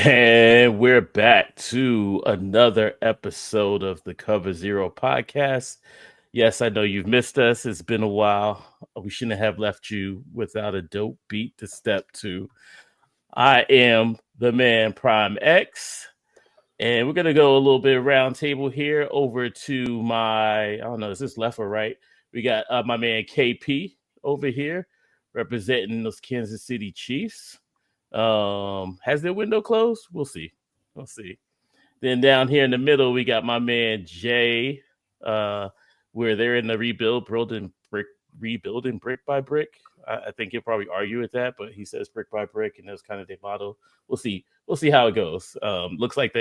And we're back to another episode of the Cover Zero podcast. Yes, I know you've missed us. It's been a while. We shouldn't have left you without a dope beat to step to. I am the man Prime X, and we're going to go a little bit round table here over to I don't know, is this left or right? We got my man KP over here representing those Kansas City Chiefs. Has their window closed? We'll see. We'll see. Then down here in the middle, we got my man Jay, where they're in the rebuilding brick by brick. I think he'll probably argue with that, but he says brick by brick, and that's kind of their motto. We'll see. We'll see how it goes. Looks like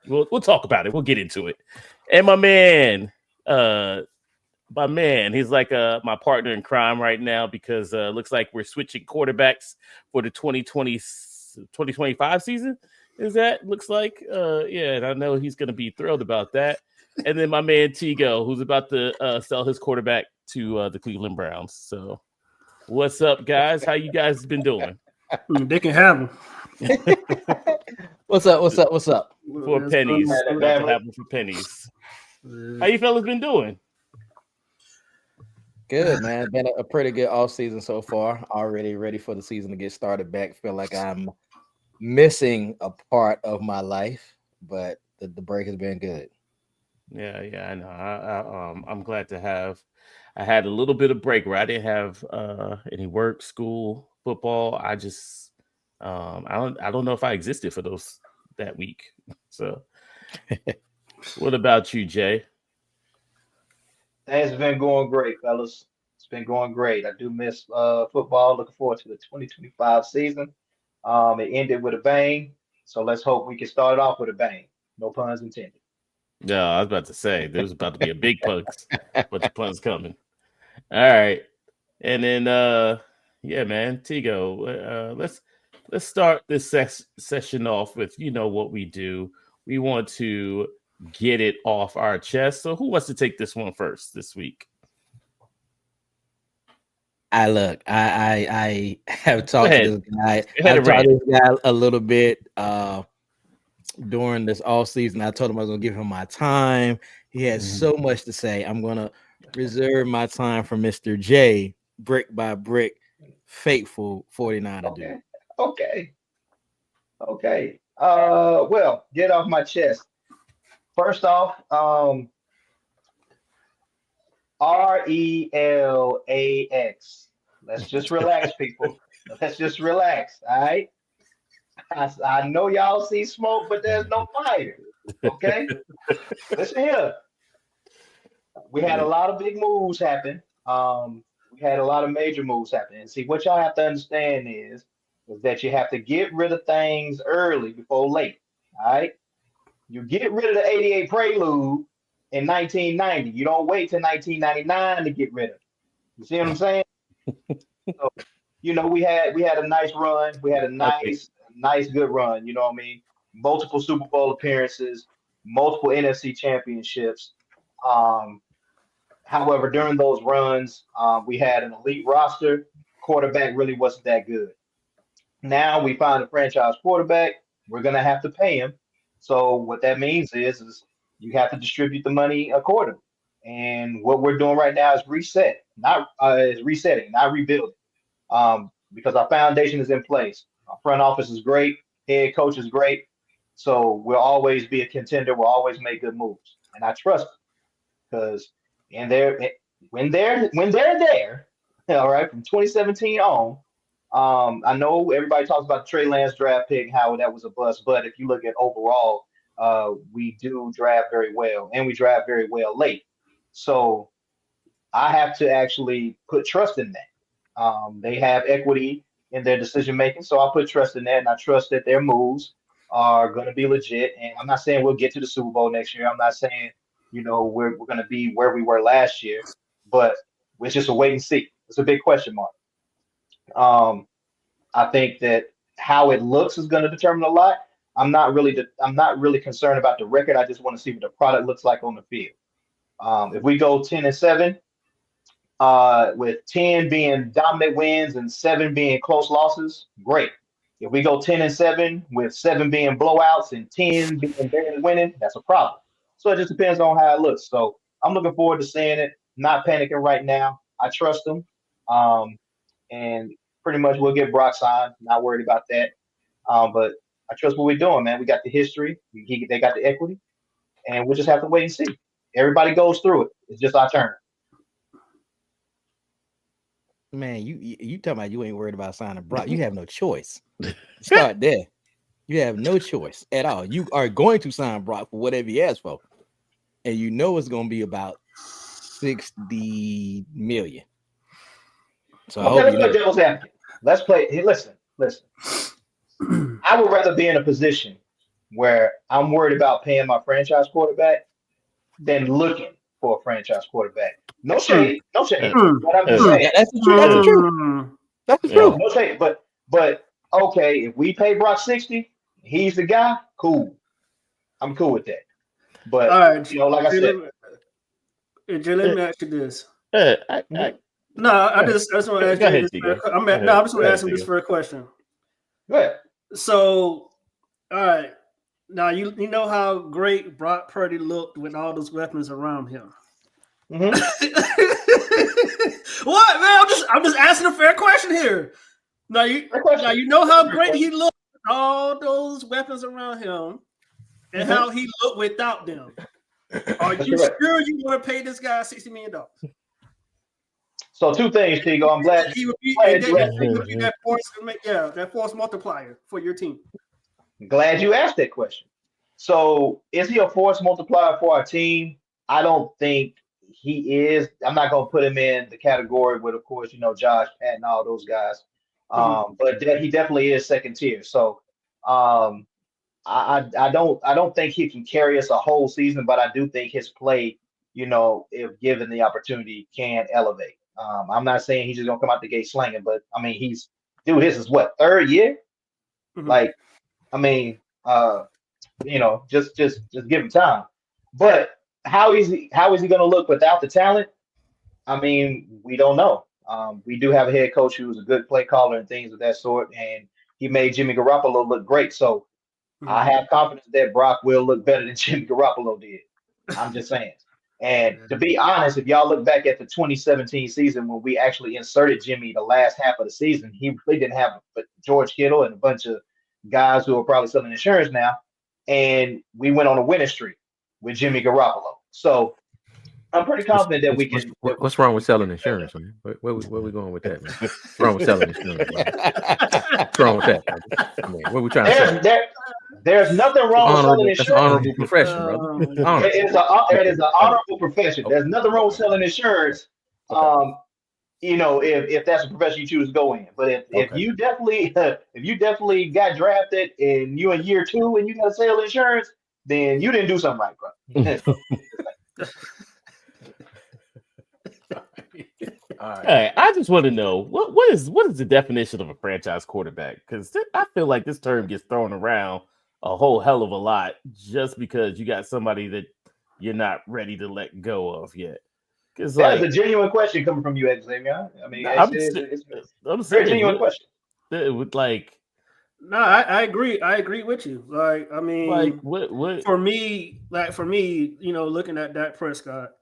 we'll talk about it. We'll get into it. And my man, he's like my partner in crime right now because looks like we're switching quarterbacks for the 2025 season. Is that looks like? Yeah, and I know he's going to be thrilled about that. And then my man Tigo, who's about to sell his quarterback to the Cleveland Browns. So, what's up, guys? How you guys been doing? They can have them. What's up? For pennies. About to have them for pennies. How you fellas been doing? Good, man. Been a pretty good off season so far. Already ready for the season to get started back. Feel like I'm missing a part of my life, but the break has been good. Yeah, I know. I'm glad to have. I had a little bit of break where I didn't have any work, school, football. I just I don't know if I existed for that week. So, what about you, Jay? Things have been going great, fellas. It's been going great. I do miss football. Looking forward to the 2025 season. It ended with a bang, so let's hope we can start it off with a bang. No puns intended. Yeah, I was about to say there's about to be a big puns, but the puns coming. All right, and then yeah, man, Tigo, let's start this session off with what we do. We want to get it off our chest. So who wants to take this one first this week? I have talked to this guy. I've talked to this guy a little bit during this off season. I told him I was gonna give him my time. He has so much to say. I'm gonna reserve my time for Mr. J, brick by brick, faithful 49er dude. Okay. Well, get off my chest. First off, RELAX. Let's just relax, people. Let's just relax. All right. I know y'all see smoke, but there's no fire. Okay. Listen here. We had a lot of big moves happen. We had a lot of major moves happen. And see, what y'all have to understand is that you have to get rid of things early before late. All right. You get rid of the 88 Prelude in 1990. You don't wait till 1999 to get rid of it. You see what I'm saying? So, we had a nice run. We had a nice good run. You know what I mean? Multiple Super Bowl appearances, multiple NFC championships. However, during those runs, we had an elite roster. Quarterback really wasn't that good. Now we find a franchise quarterback. We're gonna have to pay him. So what that means is you have to distribute the money accordingly. And what we're doing right now is resetting, not rebuilding. Because our foundation is in place. Our front office is great. Head coach is great. So we'll always be a contender. We'll always make good moves. And I trust them because when they're there, all right, from 2017 on, I know everybody talks about the Trey Lance draft pick, how that was a bust, but if you look at overall, we do draft very well, and we draft very well late. So I have to actually put trust in that. They have equity in their decision making, so I put trust in that, and I trust that their moves are going to be legit. And I'm not saying we'll get to the Super Bowl next year. I'm not saying we're going to be where we were last year, but it's just a wait and see. It's a big question mark. I think that how it looks is going to determine a lot. I'm not really concerned about the record. I just want to see what the product looks like on the field. If we go 10-7, with 10 being dominant wins and 7 being close losses, great. If we go 10-7 with 7 being blowouts and 10 being barely winning, that's a problem. So it just depends on how it looks. So I'm looking forward to seeing it. Not panicking right now. I trust them. And pretty much we'll get Brock signed. Not worried about that. But I trust what we're doing, man. We got the history. They got the equity, and we'll just have to wait and see. Everybody goes through it. It's just our turn. Man, you talking about you ain't worried about signing Brock? You have no choice. Start there. You have no choice at all. You are going to sign Brock for whatever he asks for, and you know it's going to be about 60 million. So okay, let's play devil's advocate. Let's play. Hey, listen. I would rather be in a position where I'm worried about paying my franchise quarterback than looking for a franchise quarterback. No shade. What I'm just saying. That's the truth. That's the truth. That's the truth. No shade. But okay, if we pay Brock 60, he's the guy. Cool. I'm cool with that. But all right, like I said, Jay, let me ask you this. I just want to ask you this. I'm just going to ask him this for a question. Go ahead. So, all right. Now you know how great Brock Purdy looked with all those weapons around him. Mm-hmm. What, man? I'm just asking a fair question here. Now you know how great he looked with all those weapons around him, and how he looked without them. Are you sure you want to pay this guy $60 million? So 2 things, Tigo. I'm glad he would be that force multiplier for your team. Glad you asked that question. So is he a force multiplier for our team? I don't think he is. I'm not going to put him in the category with, of course, Josh, Pat, and all those guys. But he definitely is second tier. So I don't think he can carry us a whole season, but I do think his play, if given the opportunity, can elevate. I'm not saying he's just gonna come out the gate slinging, but I mean, his is what, 3rd year? Mm-hmm. Like, I mean, just give him time. But how is he gonna look without the talent? I mean, we don't know. We do have a head coach who's a good play caller and things of that sort, and he made Jimmy Garoppolo look great. So I have confidence that Brock will look better than Jimmy Garoppolo did. I'm just saying. And to be honest, if y'all look back at the 2017 season when we actually inserted Jimmy the last half of the season, he really didn't have but George Kittle and a bunch of guys who are probably selling insurance now. And we went on a winning streak with Jimmy Garoppolo. So I'm pretty confident that we can. What's wrong with selling insurance, man? Where we going with that, man? What's wrong with selling insurance? What's wrong with that? I mean, what are we trying to say? There's nothing wrong with selling insurance. That's an honorable profession, brother. It is an honorable profession. There's nothing wrong with selling insurance. Okay. If that's a profession you choose to go in. But if you definitely got drafted and you're in year 2 and you got to sell insurance, then you didn't do something right, bro. All right. I just want to know what is the definition of a franchise quarterback? Because I feel like this term gets thrown around a whole hell of a lot just because you got somebody that you're not ready to let go of yet. That's a genuine question coming from you, Xavier. I mean, it's a very genuine question. It would like. No, I agree. I agree with you. Like, I mean, like what for me, looking at Dak Prescott.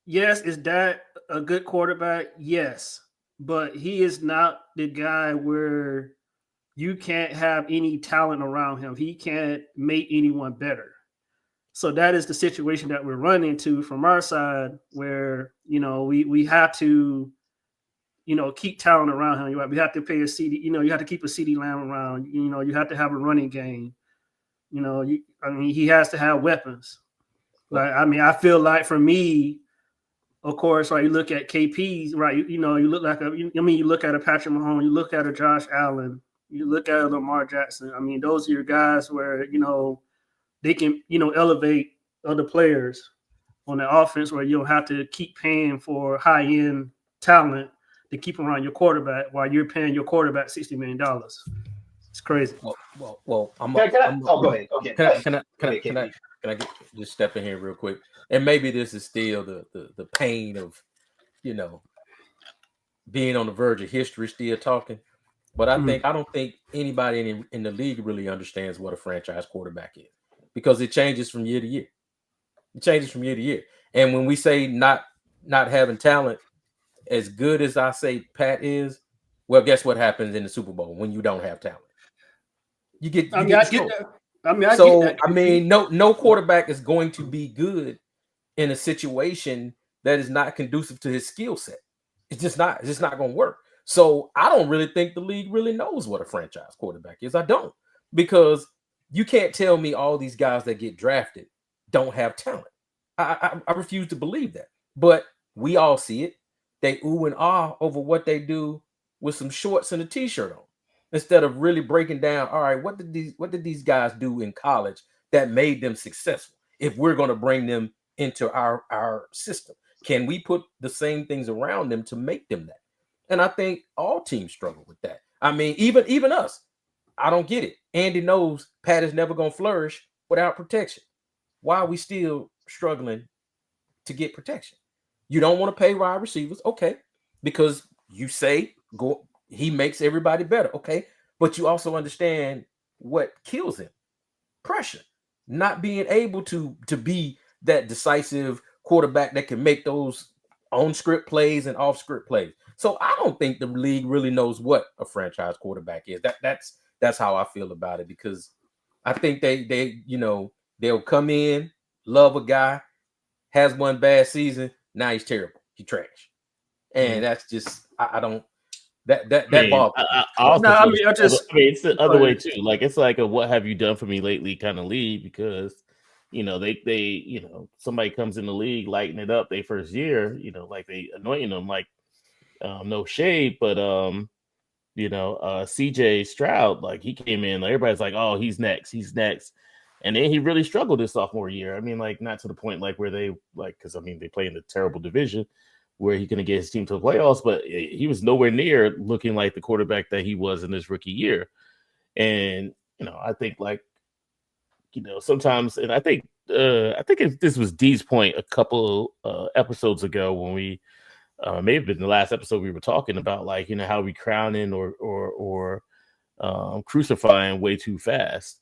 Yes, is Dak a good quarterback? Yes, but he is not the guy where you can't have any talent around him. He can't make anyone better. So that is the situation that we're running into from our side, where we have to keep talent around him. We have to pay a CD. You have to keep a CD Lamb around. You have to have a running game. He has to have weapons. Like, I mean, I feel like for me. Of course, right. You look at KP, right? You look at a Patrick Mahomes, you look at a Josh Allen, you look at a Lamar Jackson. I mean, those are your guys where they can elevate other players on the offense, where you don't have to keep paying for high end talent to keep around your quarterback while you're paying your quarterback $60 million. It's crazy. Well, go ahead. Can I just step in here real quick? And maybe this is still the pain of, being on the verge of history, still talking. But I don't think anybody in the league really understands what a franchise quarterback is, because it changes from year to year. It changes from year to year. And when we say not having talent, as good as I say Pat is, well, guess what happens in the Super Bowl when you don't have talent? You get destroyed. I get that. No quarterback is going to be good in a situation that is not conducive to his skill set. It's just not going to work. So I don't really think the league really knows what a franchise quarterback is. I don't, because you can't tell me all these guys that get drafted don't have talent. I refuse to believe that. But we all see it. They ooh and ah over what they do with some shorts and a t-shirt on, instead of really breaking down, all right, what did these guys do in college that made them successful? If we're going to bring them into our system, can we put the same things around them to make them that? And I think all teams struggle with that. I mean, even us. I don't get it. Andy knows Pat is never going to flourish without protection. Why are we still struggling to get protection? You don't want to pay wide receivers, okay, because you say he makes everybody better, okay, but you also understand what kills him: pressure, not being able to be that decisive quarterback that can make those on script plays and off script plays. So I don't think the league really knows what a franchise quarterback is. That's how I feel about it, because I think they'll come in, love a guy, has one bad season, now he's terrible, he trash, and that's just I don't. That bothers me. It's the other way too. Like, it's like a "what have you done for me lately" kind of league, because they somebody comes in the league lighting it up their first year, like they anointing them, like no shade, but CJ Stroud, like, he came in, like, everybody's like, oh, he's next, and then he really struggled his sophomore year. I mean, like, not to the point like where they because they play in a terrible division where he's going to get his team to the playoffs, but he was nowhere near looking like the quarterback that he was in his rookie year. And, I think, like, sometimes, and I think if this was Dee's point a couple episodes ago, when we may have been the last episode we were talking about, like, how we crowning or crucifying way too fast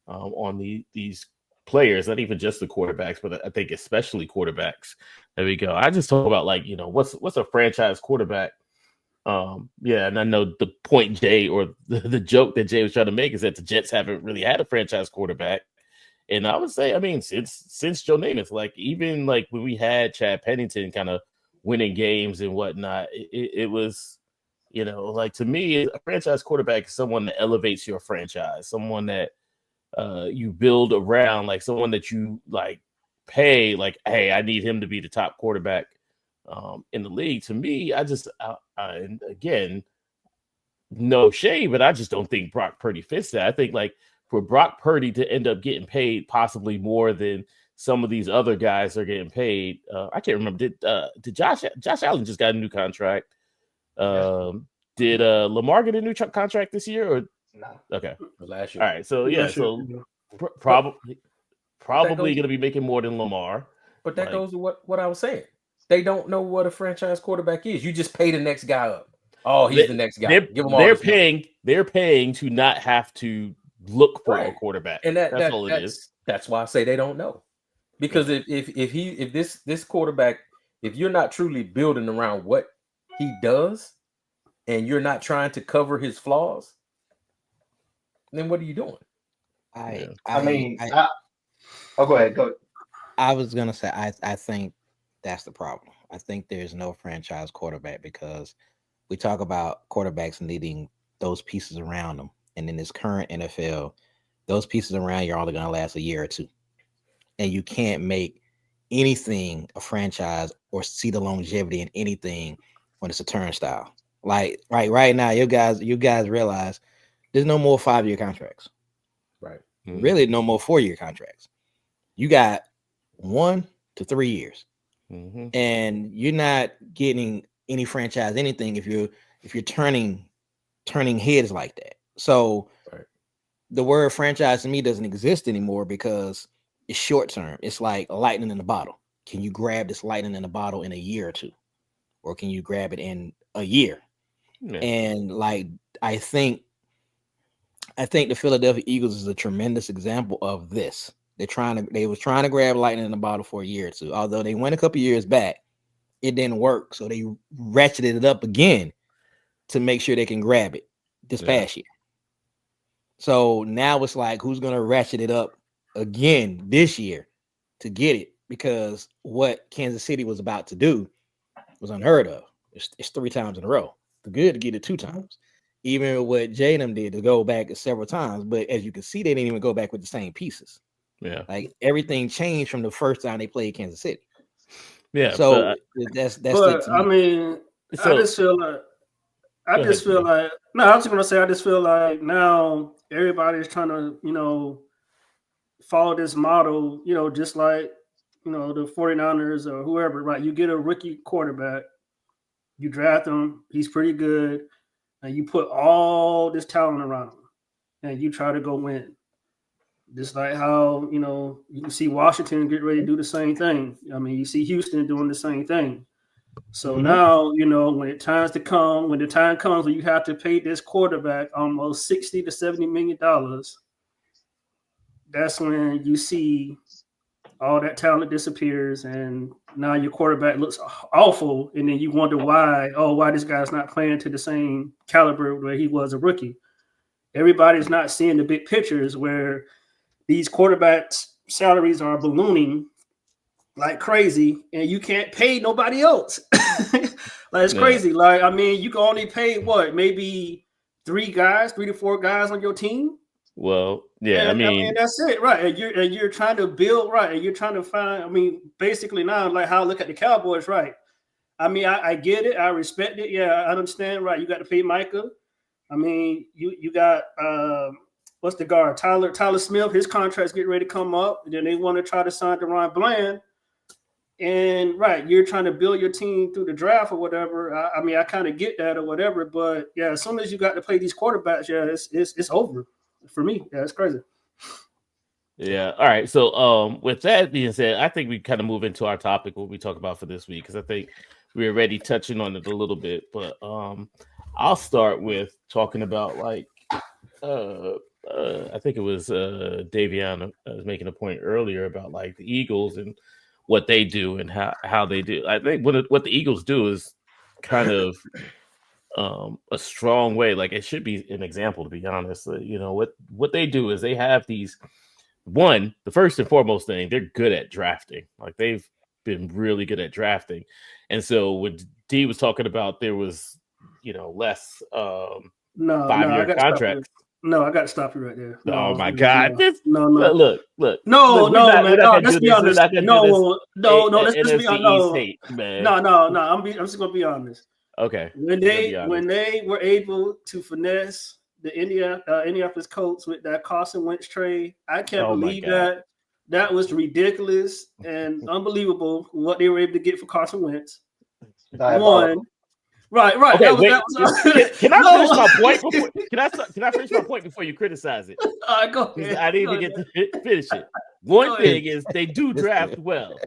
on these players, not even just the quarterbacks, but I think especially quarterbacks. There we go. I just talk about, like, what's a franchise quarterback. And I know the point Jay, or the joke that Jay was trying to make, is that the Jets haven't really had a franchise quarterback. And I would say, since Joe Namath, like, even like when we had Chad Pennington kind of winning games and whatnot, it was, like, to me, a franchise quarterback is someone that elevates your franchise, someone that you build around, like, someone that you, like, pay, like, hey, I need him to be the top quarterback in the league. To me, and again, no shade, but I just don't think Brock Purdy fits that. I think, like, for Brock Purdy to end up getting paid possibly more than some of these other guys are getting paid, I can't remember. Did Josh Allen just got a new contract? Did Lamar get a new contract this year, or no? Okay, last year. All right, so yeah, so probably going to be making more than Lamar. But that goes to what I was saying. They don't know what a franchise quarterback is. You just pay the next guy up. Oh, he's the next guy. Give them all. They're paying to not have to look for a quarterback, and that's all it is. That's why I say they don't know. Because if this quarterback, if you're not truly building around what he does, and you're not trying to cover his flaws, then what are you doing? Go ahead. I was gonna say I think that's the problem. I think there's no franchise quarterback, because we talk about quarterbacks needing those pieces around them, and in this current NFL, those pieces around you are only gonna last a year or two, and you can't make anything a franchise or see the longevity in anything when it's a turnstile. Like right now, you guys realize there's no more 5-year contracts. Right. Mm-hmm. Really, no more 4-year contracts. You got 1 to 3 years, and you're not getting any franchise anything if you're turning heads like that. So the word franchise to me doesn't exist anymore, because it's short term. It's like lightning in a bottle. Can you grab this lightning in a bottle in a year or two, or can you grab it in a year? And like I think the Philadelphia Eagles is a tremendous example of this. They was trying to grab lightning in the bottle for a year or two. Although they went a couple years back, it didn't work. So they ratcheted it up again to make sure they can grab it this past year. So now it's like, who's going to ratchet it up again this year to get it? Because what Kansas City was about to do was unheard of. It's 3 times in a row. The good to get it 2 times. Even what Jadam did to go back several times. But as you can see, they didn't even go back with the same pieces. Yeah. Like everything changed from the first time they played Kansas City. Yeah. So that's it to me. I mean, I just feel like I just feel like now everybody's trying to, follow this model, just like, the 49ers or whoever, right? You get a rookie quarterback, you draft him, he's pretty good, and you put all this talent around him and you try to go win. Just like how, you see Washington get ready to do the same thing. I mean, you see Houston doing the same thing. So now, when the time comes when you have to pay this quarterback almost $60 to $70 million, that's when you see all that talent disappears, and now your quarterback looks awful, and then you wonder why this guy's not playing to the same caliber where he was a rookie. Everybody's not seeing the big pictures where these quarterbacks' salaries are ballooning like crazy, and you can't pay nobody else. Like it's crazy. Like, I mean, you can only pay maybe 3 to 4 guys on your team. Well, yeah, I mean that's it, right? And you're trying to build, right? And you're trying to find. I mean, basically now, like how I look at the Cowboys, right? I mean, I get it, I respect it. Yeah, I understand, right? You got to pay Micah. I mean, you got what's the guard? Tyler Smith. His contract's getting ready to come up, and then they want to try to sign DeRon Bland. And right, you're trying to build your team through the draft or whatever. I mean, I kind of get that or whatever, but yeah, as soon as you got to play these quarterbacks, it's over for me. Yeah, it's crazy. Yeah. All right. So, with that being said, I think we kind of move into our topic, what we talk about for this week, because I think we're already touching on it a little bit. But I'll start with talking about I think it was Davion was making a point earlier about like the Eagles and what they do and how they do. I think what the Eagles do is kind of a strong way. Like it should be an example, to be honest. What they do is they have these. One, the first and foremost thing, they're good at drafting. Like they've been really good at drafting. And so when D was talking about there was, less 5-year contracts. No, I got to stop you right there. No, oh my God! No. Look. No, man. Let's be honest. No. Let's just be honest. No. I'm just gonna be honest. Okay. When they were able to finesse the Indianapolis Colts with that Carson Wentz trade, I can't believe that. That was ridiculous and unbelievable what they were able to get for Carson Wentz. One. Right. Okay, can I finish my point before? Can I finish my point before you criticize it? Go ahead. I didn't even get to finish it. One thing is they do draft well.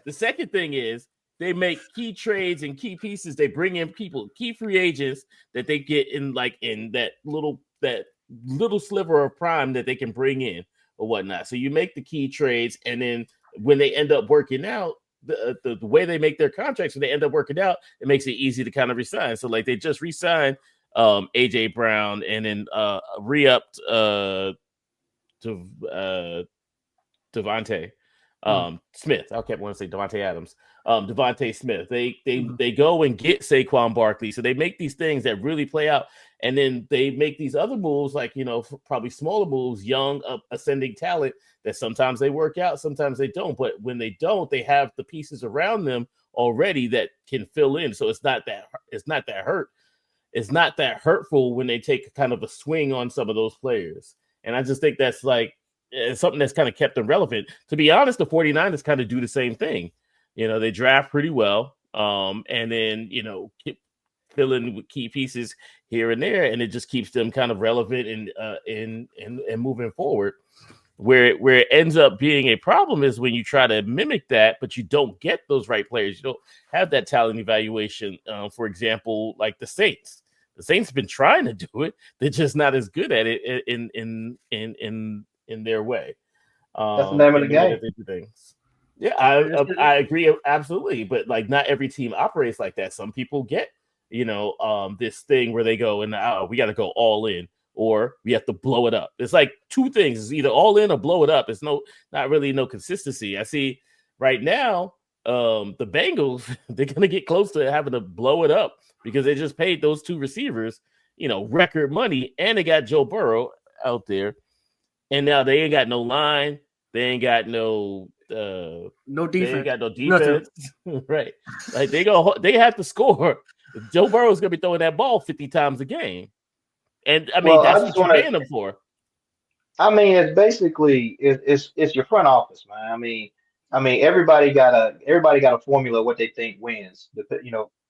The second thing is they make key trades and key pieces. They bring in people, key free agents that they get in that little sliver of prime that they can bring in or whatnot. So you make the key trades, and then when they end up working out. The way they make their contracts when they end up working out, it makes it easy to kind of resign. So like they just re-signed AJ Brown and then re-upped Devontae Smith. I kept wanting to say Devontae Adams. Devontae Smith. They go and get Saquon Barkley. So they make these things that really play out. And then they make these other moves, like, probably smaller moves, young, ascending talent that sometimes they work out, sometimes they don't. But when they don't, they have the pieces around them already that can fill in. So it's not that hurtful when they take kind of a swing on some of those players. And I just think that's something that's kind of kept them relevant. To be honest, the 49ers kind of do the same thing. They draft pretty well. And then, fill in with key pieces here and there, and it just keeps them kind of relevant and moving forward. Where it ends up being a problem is when you try to mimic that, but you don't get those right players. You don't have that talent evaluation. For example, like the Saints. The Saints have been trying to do it. They're just not as good at it in their way. That's the name of the game. Things. Yeah, I agree absolutely. But like, not every team operates like that. Some people get this thing where they go and we got to go all in, or we have to blow it up. It's like two things: it's either all in or blow it up. It's not really no consistency. I see right now, the Bengals, they're gonna get close to having to blow it up because they just paid those two receivers, record money, and they got Joe Burrow out there, and now they ain't got no line, they ain't got no defense, they ain't got no defense, right? Like they have to score. Joe Burrow's gonna be throwing that ball 50 times a game. And I mean, that's what you're paying them for. I mean, it's basically it's your front office, man. I mean, everybody got a formula of what they think wins,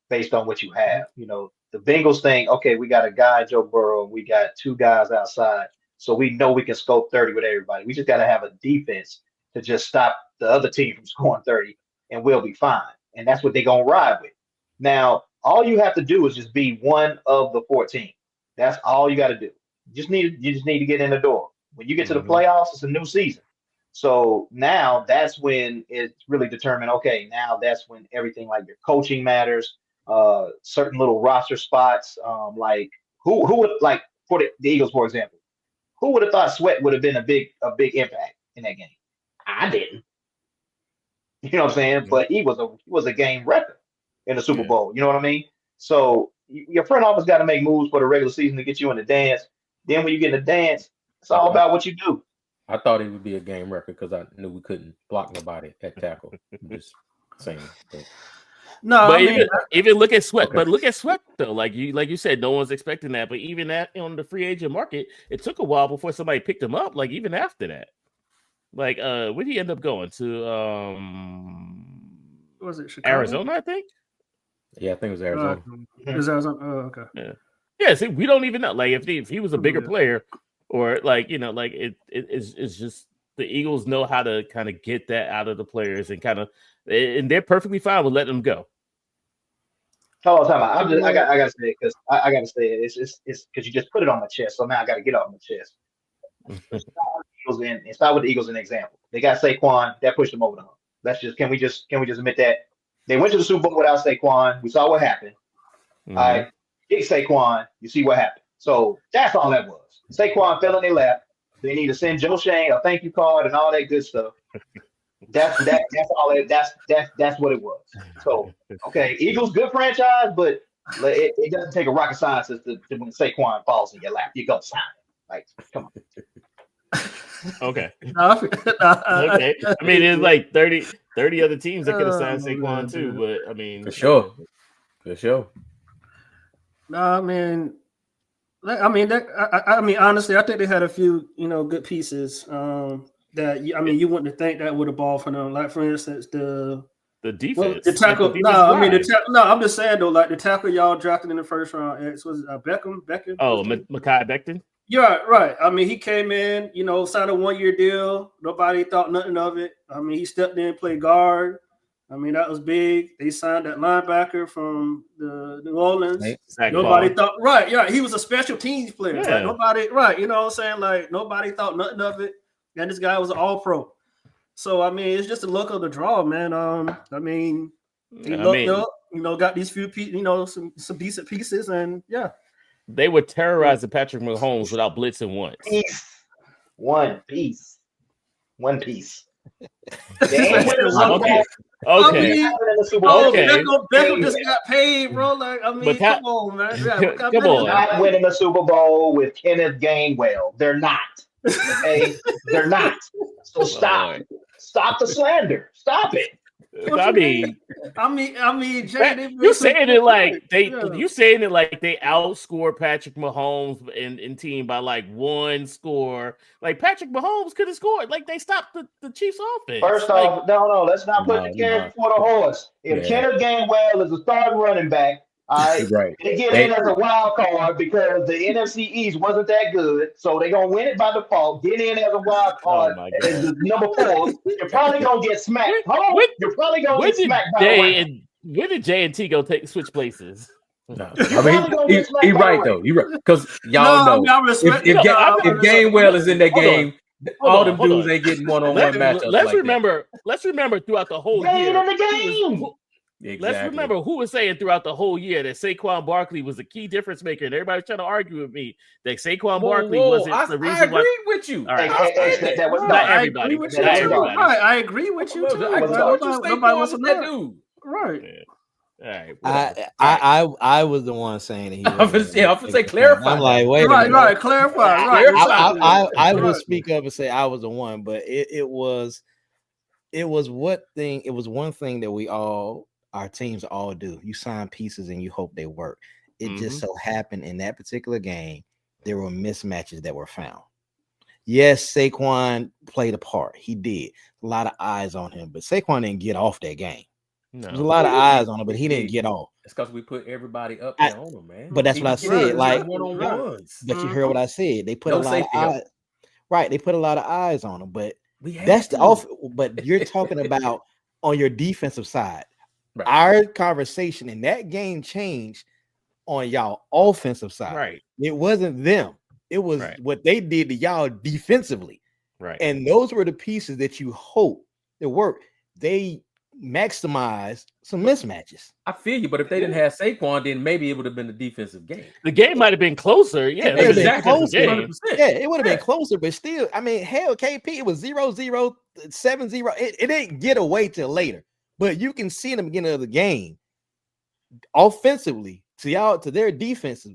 based on what you have. The Bengals think, okay, we got a guy, Joe Burrow, and we got two guys outside, so we know we can scope 30 with everybody. We just got to have a defense to just stop the other team from scoring 30, and we'll be fine. And that's what they're gonna ride with. Now, all you have to do is just be one of the 14. That's all you got to do. You just need to get in the door. When you get to the playoffs, it's a new season. So now that's when it's really determined. Okay, now that's when everything like your coaching matters. Certain little roster spots, like who would, like for the Eagles, for example, who would have thought Sweat would have been a big impact in that game? I didn't. You know what I'm saying? Mm-hmm. But he was a game wrecker in the Super Bowl. You know what I mean? So your front office got to make moves for the regular season to get you in the dance. Then when you get in the dance, it's all about what you do. I thought it would be a game record because I knew we couldn't block nobody at tackle. I'm just saying. No, but even look at Sweat. Okay. But look at Sweat though. Like you said, no one's expecting that. But even that on the free agent market, it took a while before somebody picked him up. Like even after that, like where did he end up going to? Was it Chicago? Arizona? I think. Yeah, I think it was Arizona. It was Arizona. Oh, okay. Yeah. See, we don't even know. Like if he was a bigger player, or like it's just the Eagles know how to kind of get that out of the players and and they're perfectly fine with letting them go. Hold on, I gotta say it because I gotta say it. It's because you just put it on my chest, so now I gotta get off my chest. Start with the Eagles an example. They got Saquon, that pushed them over the hump. Can we just admit that? They went to the Super Bowl without Saquon. We saw what happened. Mm-hmm. All right, get Saquon. You see what happened. So that's all that was. Saquon fell in their lap. They need to send Joe Shane a thank you card and all that good stuff. That's all. That's what it was. So okay, Eagles good franchise, but it doesn't take a rocket scientist to when Saquon falls in your lap, you go sign it. Like, come on. Okay. Okay. I mean, it's like 30 other teams that could have signed Saquon too, but I mean, for sure. No, I mean, honestly, I think they had a few, good pieces that you wouldn't think that would have ball for them. Like for instance, the defense, the tackle. I'm just saying though, like the tackle y'all drafted in the first round. It was Beckham. Oh, Mekhi Becton. Yeah, right. I mean, he came in, signed a 1-year deal. Nobody thought nothing of it. I mean, he stepped in, played guard. I mean, that was big. They signed that linebacker from the New Orleans. Nobody thought, right? Yeah, he was a special teams player. Yeah. Like, nobody, right? You know what I'm saying? Like nobody thought nothing of it. And this guy was an All-Pro. So I mean, it's just a luck of the draw, man. I mean, he looked up, got these few, some decent pieces, and yeah. They were terrorizing Patrick Mahomes without blitzing once. One piece. Okay. Beckham just got paid, bro. Like, I mean, come on, man. Yeah, come on. Not winning the Super Bowl with Kenneth Gainwell. They're not. Okay? They're not. So stop. Stop the slander. Stop it. I mean, Jay, you saying it like they outscore Patrick Mahomes in team by like one score. Like Patrick Mahomes could have scored. Like they stopped the Chiefs' offense. First off, no, let's not put the carrot before the horse. If Kenneth Gainwell is a starting running back, All right, Right. they get in as a wild card because the NFC East wasn't that good, so they're gonna win it by default. Get in as a wild Oh card my as god. the number 4. You're probably gonna get smacked. Hold on, When, you're probably gonna when get did smacked by the Rams. When did Jay and T switch places? No, You're I mean probably gonna get he smacked by right the though. Rams. He right because y'all know I respect if it. Gainwell is in that Hold on. game, Hold all on, them hold dudes on. ain't getting one-on-one matchups Let's like remember. Let's remember throughout the whole They ain't year. in the game. that. Let's remember who was saying throughout the whole year that Saquon Barkley was a key difference maker, and everybody was trying to argue with me that Saquon Barkley wasn't the reason I why. agree with you. All right. That was Not done. everybody. I agree with Not you too. everybody. Right, I agree with you too. I was agree done. with you. Nobody wants Saquon to was that know. dude. Right. Yeah. All right. whatever. I was the one saying that he I'm was. gonna say clarify. I'm like, wait a Right, minute. right. Clarify. Right. I will Right. speak up and say I was the one, but it was one thing that our teams all do. You sign pieces and you hope they work. It just so happened in that particular game there were mismatches that were found. Yes, Saquon played a part. He did. A lot of eyes on him, but Saquon didn't get off that game. No. There's a lot of eyes on him, but he didn't get off. It's because we put everybody up there on him, man. But that's what I said. Like one-on-ones. But you heard what I said. They put a lot of eyes. Right, they put a lot of eyes on him, but that's the off. But you're talking about on your defensive side. Right. Our conversation in that game changed on y'all offensive side. Right. It wasn't them. It was what they did to y'all defensively. Right. And those were the pieces that you hope that work. They maximized some mismatches. I feel you, but if they didn't have Saquon, then maybe it would have been a defensive game. The game might have been closer. Yeah, it would have been closer. Yeah, it would have been closer, but still, I mean, hell, KP, it was 0-0, 7-0. It didn't get away till later. But you can see in the beginning of the game, offensively, to their defense,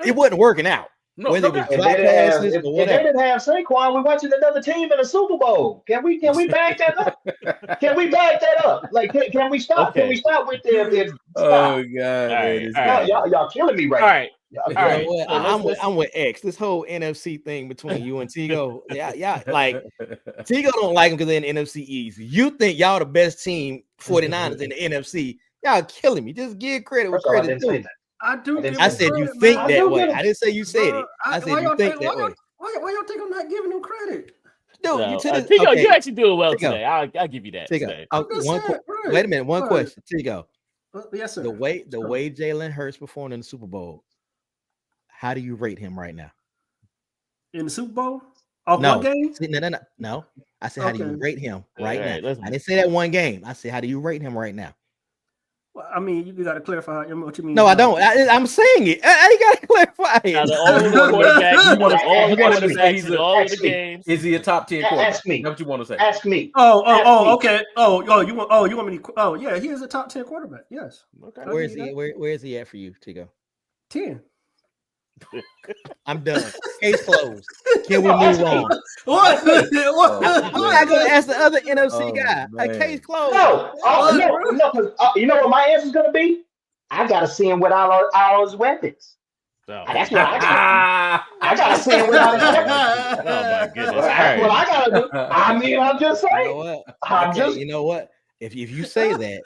it wasn't working out. Whether it was drop passes or whatever. If they didn't have Saquon, we're watching another team in the Super Bowl. Can we back that up? Can we back that up? Like, can we stop? Okay. Can we stop with them? Oh God, y'all killing me right now. All right. I'm with X. This whole NFC thing between you and Tigo, yeah, like Tigo don't like him because they're in the NFC East. You think y'all the best team, 49ers in the NFC? Y'all killing me. Just give credit where credit due. I do. I said you think that way. I didn't say you said it. I said you think that way. Why y'all think I'm not giving them credit? Dude, Tigo, you actually doing well today. I'll give you that. Wait a minute. One question, Tigo. Yes, sir. The way Jalen Hurts performed in the Super Bowl, how do you rate him right now? In the Super Bowl? One game? No. I said, how do you rate him right now? I didn't say that one game. I said, how do you rate him right now? Well, I mean, you got to clarify what you mean. No, I don't. I'm saying it. I got to clarify it. All the games. Is he a top 10 quarterback? Ask me. What you want to say? Ask me. Okay. You want me to? Oh, yeah, he is a top 10 quarterback. Yes. Okay. Where is he at for you, Tigo? 10. I'm done. Case closed. Can we move on? What? I'm not going to ask the other NFC guy. A case closed. No. Because you know what my answer is going to be? I got to see him without all his weapons. That's what I got. I got to see him without his weapons. Oh my goodness! That's what I got to do. I mean, I'm just saying. You know what? If you say that,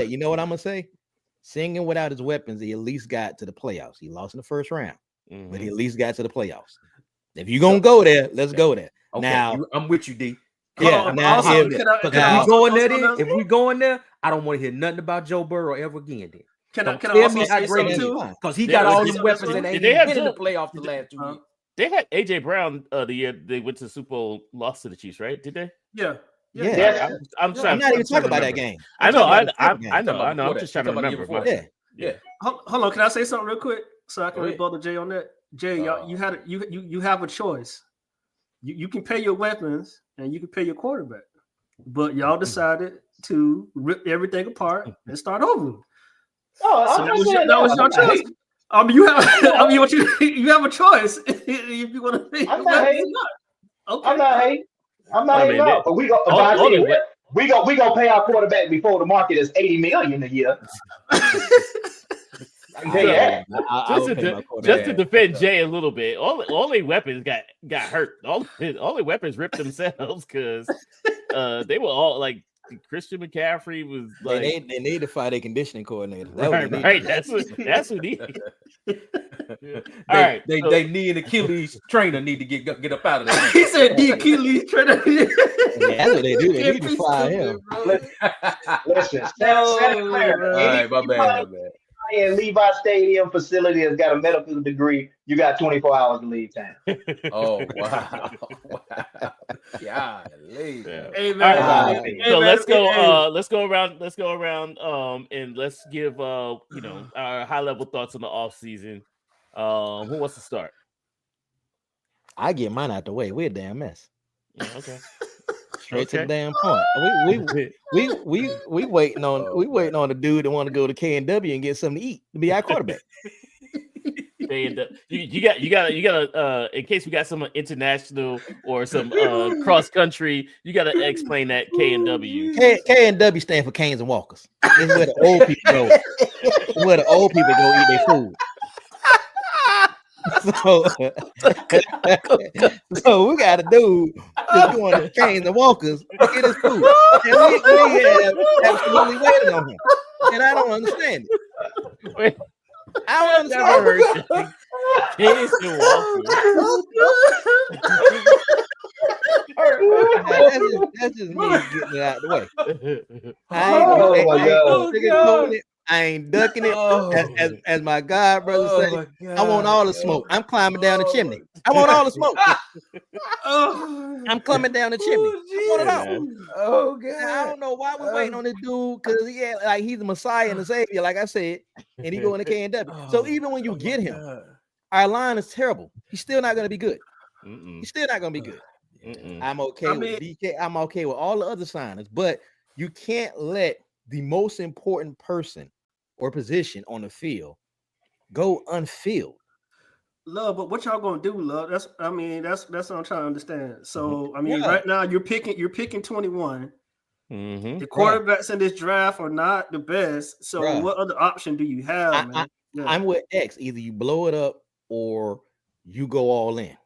you know what I'm gonna say? Seeing him without his weapons, he at least got to the playoffs. He lost in the first round, but he at least got to the playoffs. If you're gonna go there, let's go there. Okay. Now I'm with you, D. Yeah. If we go in there, I don't want to hear nothing about Joe Burrow ever again. Then can I also say something too? Because he got all these weapons and ain't been in the playoffs the last 2 years. They had AJ Brown the year they went to the Super Bowl, lost to the Chiefs, right? Did they? Yeah. I'm not even talking about that game. I know. I'm just trying to remember. Hold on. Can I say something real quick so I can rebuttal Jay on that? Jay, you have a choice. You can pay your weapons and you can pay your quarterback, but y'all decided to rip everything apart and start over. That was your choice. I mean, you have a choice if you want to pay. I'm not hating. I'm not hating. But we gonna pay our quarterback before the market is $80 million a year. Just to defend Jay a little bit, all their weapons got hurt. All their weapons ripped themselves because they were all like Christian McCaffrey was like they need to fire their conditioning coordinator. Right. That's what he. They need an Achilles trainer need to get up out of there. He said the Achilles trainer. That's what they do. They need to fire him. Listen, Santa Clara. All right, my bad. In Levi Stadium facility has got a medical degree, you got 24 hours to leave town. Oh wow. Yeah. Hey man. So let's go around and let's give our high level thoughts on the offseason. Who wants to start? I get mine out the way. We're a damn mess. Yeah, okay. Straight to the damn point. We waiting on the dude that want to go to K&W and get something to eat to be our quarterback. You got in case we got some international or some cross country, you got to explain that K&W. K&W stand for Canes and Walkers. It's where the old people go. It's where the old people go eat their food. So we got a dude that's going to Canes and Walkers to get his food, and we have absolutely waiting on him, and I don't understand it. Wait, I don't understand it. Canes and Walkers. That's just me getting it out of the way. I ain't ducking it. As my God brother say, I want all the smoke. I'm climbing down the chimney. I want all the smoke. I'm climbing down the chimney. I want it all. Oh God! I don't know why we're waiting on this dude, because he's the Messiah and the Savior, like I said, and he going to K&W. So even when you get him, our line is terrible. He's still not going to be good. He's still not going to be good. I'm okay with DK. I'm okay with all the other signings, but you can't let the most important person or position on the field go unfilled. Love, but what y'all gonna do, love? That's what I'm trying to understand. So right now you're picking 21. The quarterbacks in this draft are not the best. So what other option do you have, man? I'm with X. Either you blow it up or you go all in.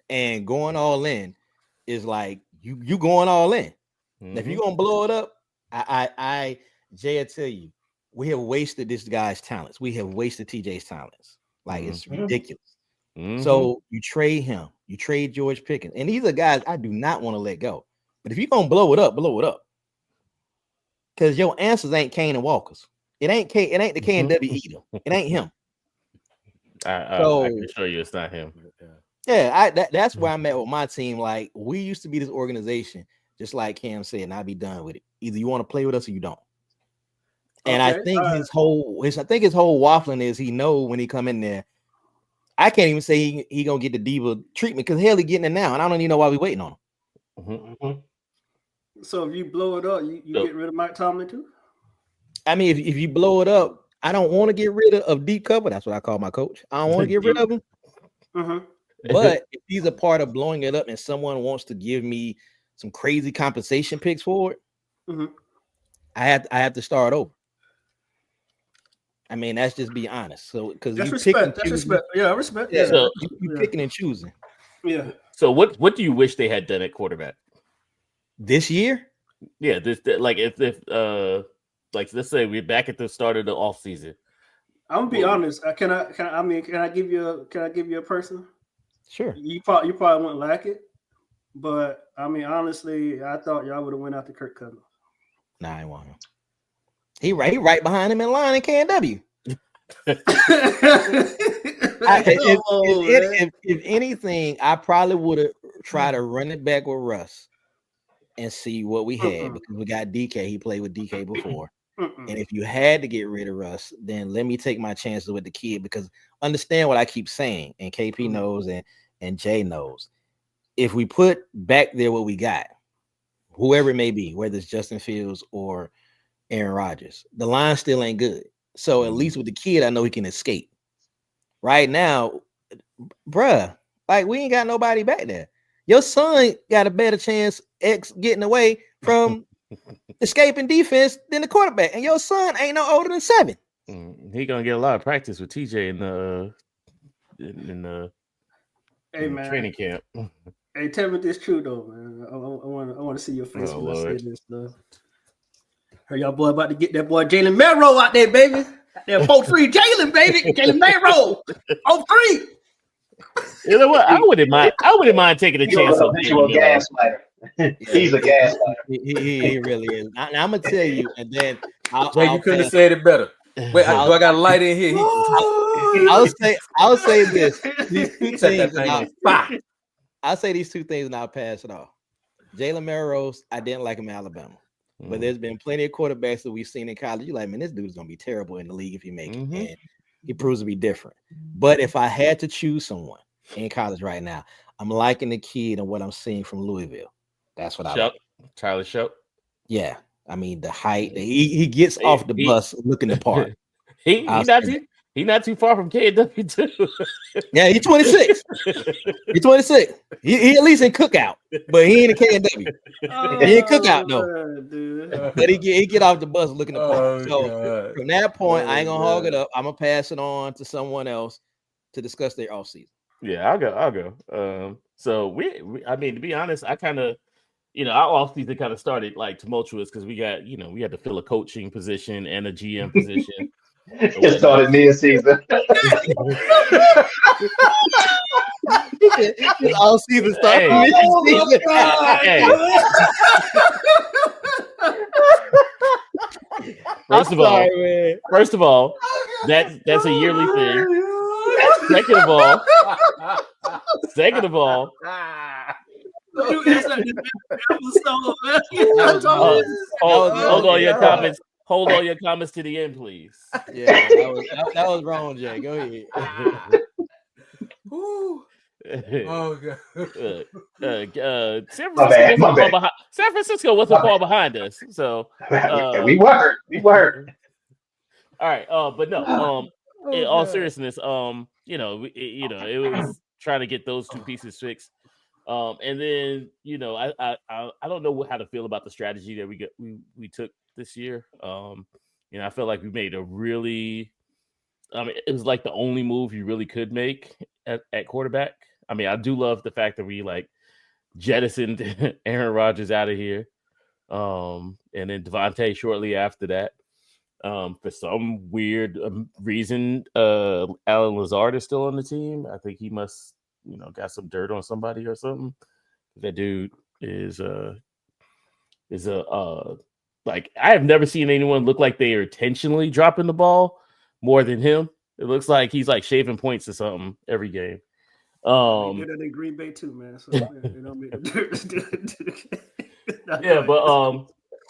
And going all in is like you going all in. If you're gonna blow it up, Jay, I tell you, we have wasted this guy's talents. We have wasted TJ's talents. Like it's ridiculous. So you trade him, you trade George Pickens, and these are guys I do not want to let go. But if you're gonna blow it up, because your answers ain't Kane and Walkers. It ain't the K&W either. It ain't him. I can show you it's not him. Yeah, that's where I'm at with my team. Like, we used to be this organization, just like Cam said, and I'll be done with it. Either you want to play with us or you don't. And I think his whole waffling is he know when he come in there. I can't even say he gonna get the diva treatment, because hell, he getting it now, and I don't even know why we waiting on him. So if you blow it up, you get rid of Mike Tomlin too? I mean, if you blow it up, I don't want to get rid of deep cover. That's what I call my coach. I don't want to get rid of him. But if he's a part of blowing it up and someone wants to give me some crazy compensation picks for it, I have to start over. I mean, that's just be honest. So because that's respect. Yeah, I respect. Yeah, so you picking and choosing. Yeah. So what do you wish they had done at quarterback this year? Yeah, if let's say we're back at the start of the offseason. I'm gonna be honest. Can I give you a person? Sure. You probably wouldn't like it, but I mean, honestly, I thought y'all would have went after Kirk Cousins. Nah, I want him. He right behind him in line in K&W. If anything, I probably would have tried to run it back with Russ and see what we had, because we got DK. He played with DK before. And if you had to get rid of Russ, then let me take my chances with the kid, because understand what I keep saying, and KP knows and Jay knows. If we put back there what we got, whoever it may be, whether it's Justin Fields or Aaron Rodgers, the line still ain't good. So at least with the kid, I know he can escape. Right now, bruh, like, we ain't got nobody back there. Your son got a better chance getting away from escaping defense than the quarterback, and your son ain't no older than 7. He gonna get a lot of practice with TJ in the training camp. Hey, tell me this true though, man. I want to see your face when I say this stuff. Heard y'all boy about to get that boy Jalen Merrow out there, baby. That 4-3 Jalen, baby. Jalen Merrow. 4-3. You know what? I wouldn't mind taking a chance on visual gaslighter. He's a gaslighter. He really is. Now, I'm gonna tell you, and then you couldn't have said it better. Wait, do I got a light in here? I'll say this. These two things. I'll say these two things, and I'll pass it off. Jalen Merrow, I didn't like him in Alabama, but there's been plenty of quarterbacks that we've seen in college. You're like, man, this dude is gonna be terrible in the league if he makes it, and he proves to be different. But if I had to choose someone in college right now, I'm liking the kid and what I'm seeing from Louisville. That's what I like. Tyler Shough. Yeah, I mean the height. He gets off the bus looking the part. He's not too far from KW too. Yeah, he's 26. He's 26. He at least in cookout, but he ain't in KW. He ain't cookout though. But he get off the bus looking the part. So from that point, I ain't gonna hog it up. I'm gonna pass it on to someone else to discuss their offseason. Yeah, I'll go. So we I mean, to be honest, I kind of, our offseason kind of started like tumultuous because we got, we had to fill a coaching position and a GM position. It started mid-season. All season started mid-season. First of all, that's a yearly thing. Second of all, hold on your comments. Hold all your comments to the end, please. Yeah, that was wrong, Jay. Go ahead. Oh god. San Francisco wasn't far behind us. So we were. All right. But no. In all seriousness, it was trying to get those two pieces fixed. And then I don't know how to feel about the strategy that we took this year. I feel like we made a really, it was like the only move you really could make at quarterback. I mean, I do love the fact that we like jettisoned Aaron Rodgers out of here, and then Devontae shortly after that. For some weird reason, Alan Lazard is still on the team. I think he must, got some dirt on somebody or something. That dude is like, I have never seen anyone look like they are intentionally dropping the ball more than him. It looks like he's like shaving points or something every game. They did that in Green Bay too, man. So it don't make a difference. Yeah, but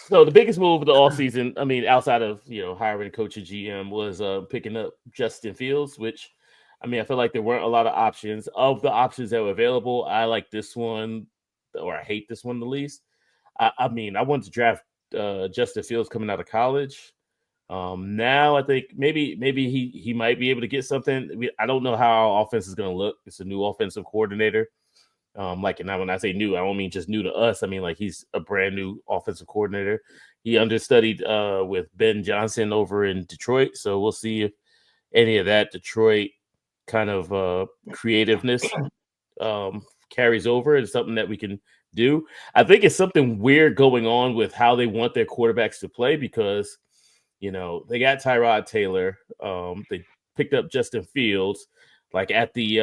so the biggest move of the offseason, I mean, outside of hiring a coach and GM, was picking up Justin Fields, which, I mean, I feel like there weren't a lot of options. Of the options that were available, I like this one, or I hate this one the least. I mean, I wanted to draft Justin Fields coming out of college. Now I think maybe he might be able to get something. I don't know how our offense is going to look. It's a new offensive coordinator. And when I say new, I don't mean just new to us. I mean, like, he's a brand new offensive coordinator. He understudied with Ben Johnson over in Detroit. So we'll see if any of that Detroit kind of creativeness carries over. It's something that we can do. I think it's something weird going on with how they want their quarterbacks to play because, they got Tyrod Taylor. They picked up Justin Fields, like at the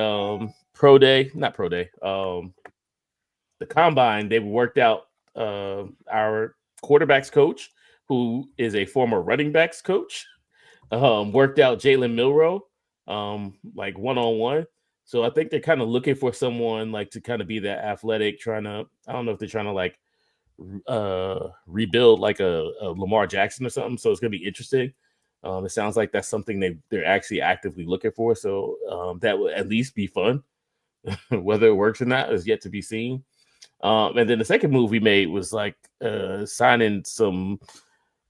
the combine. They worked out our quarterbacks coach, who is a former running backs coach, worked out Jalen Milrow, like one-on-one. So I think they're kind of looking for someone like to kind of be that athletic, I don't know if they're trying to like rebuild like a Lamar Jackson or something. So it's going to be interesting. It sounds like that's something they're actually actively looking for. So that will at least be fun. Whether it works or not is yet to be seen. And then the second move we made was like signing some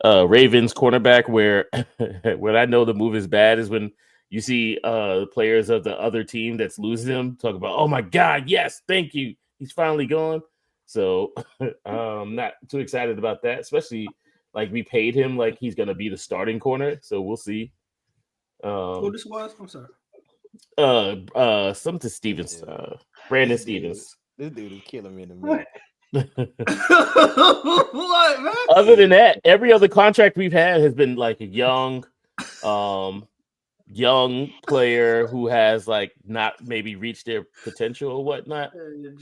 Ravens cornerback where when I know the move is bad is when you see players of the other team that's losing him talk about, oh my God, yes, thank you. He's finally gone. So not too excited about that, especially like we paid him like he's going to be the starting corner. So we'll see. Who this was? I'm sorry. Something Stevens, Brandon Stevens. This dude is killing me in the middle. What, man? Other than that, every other contract we've had has been like a young player who has like not maybe reached their potential or whatnot,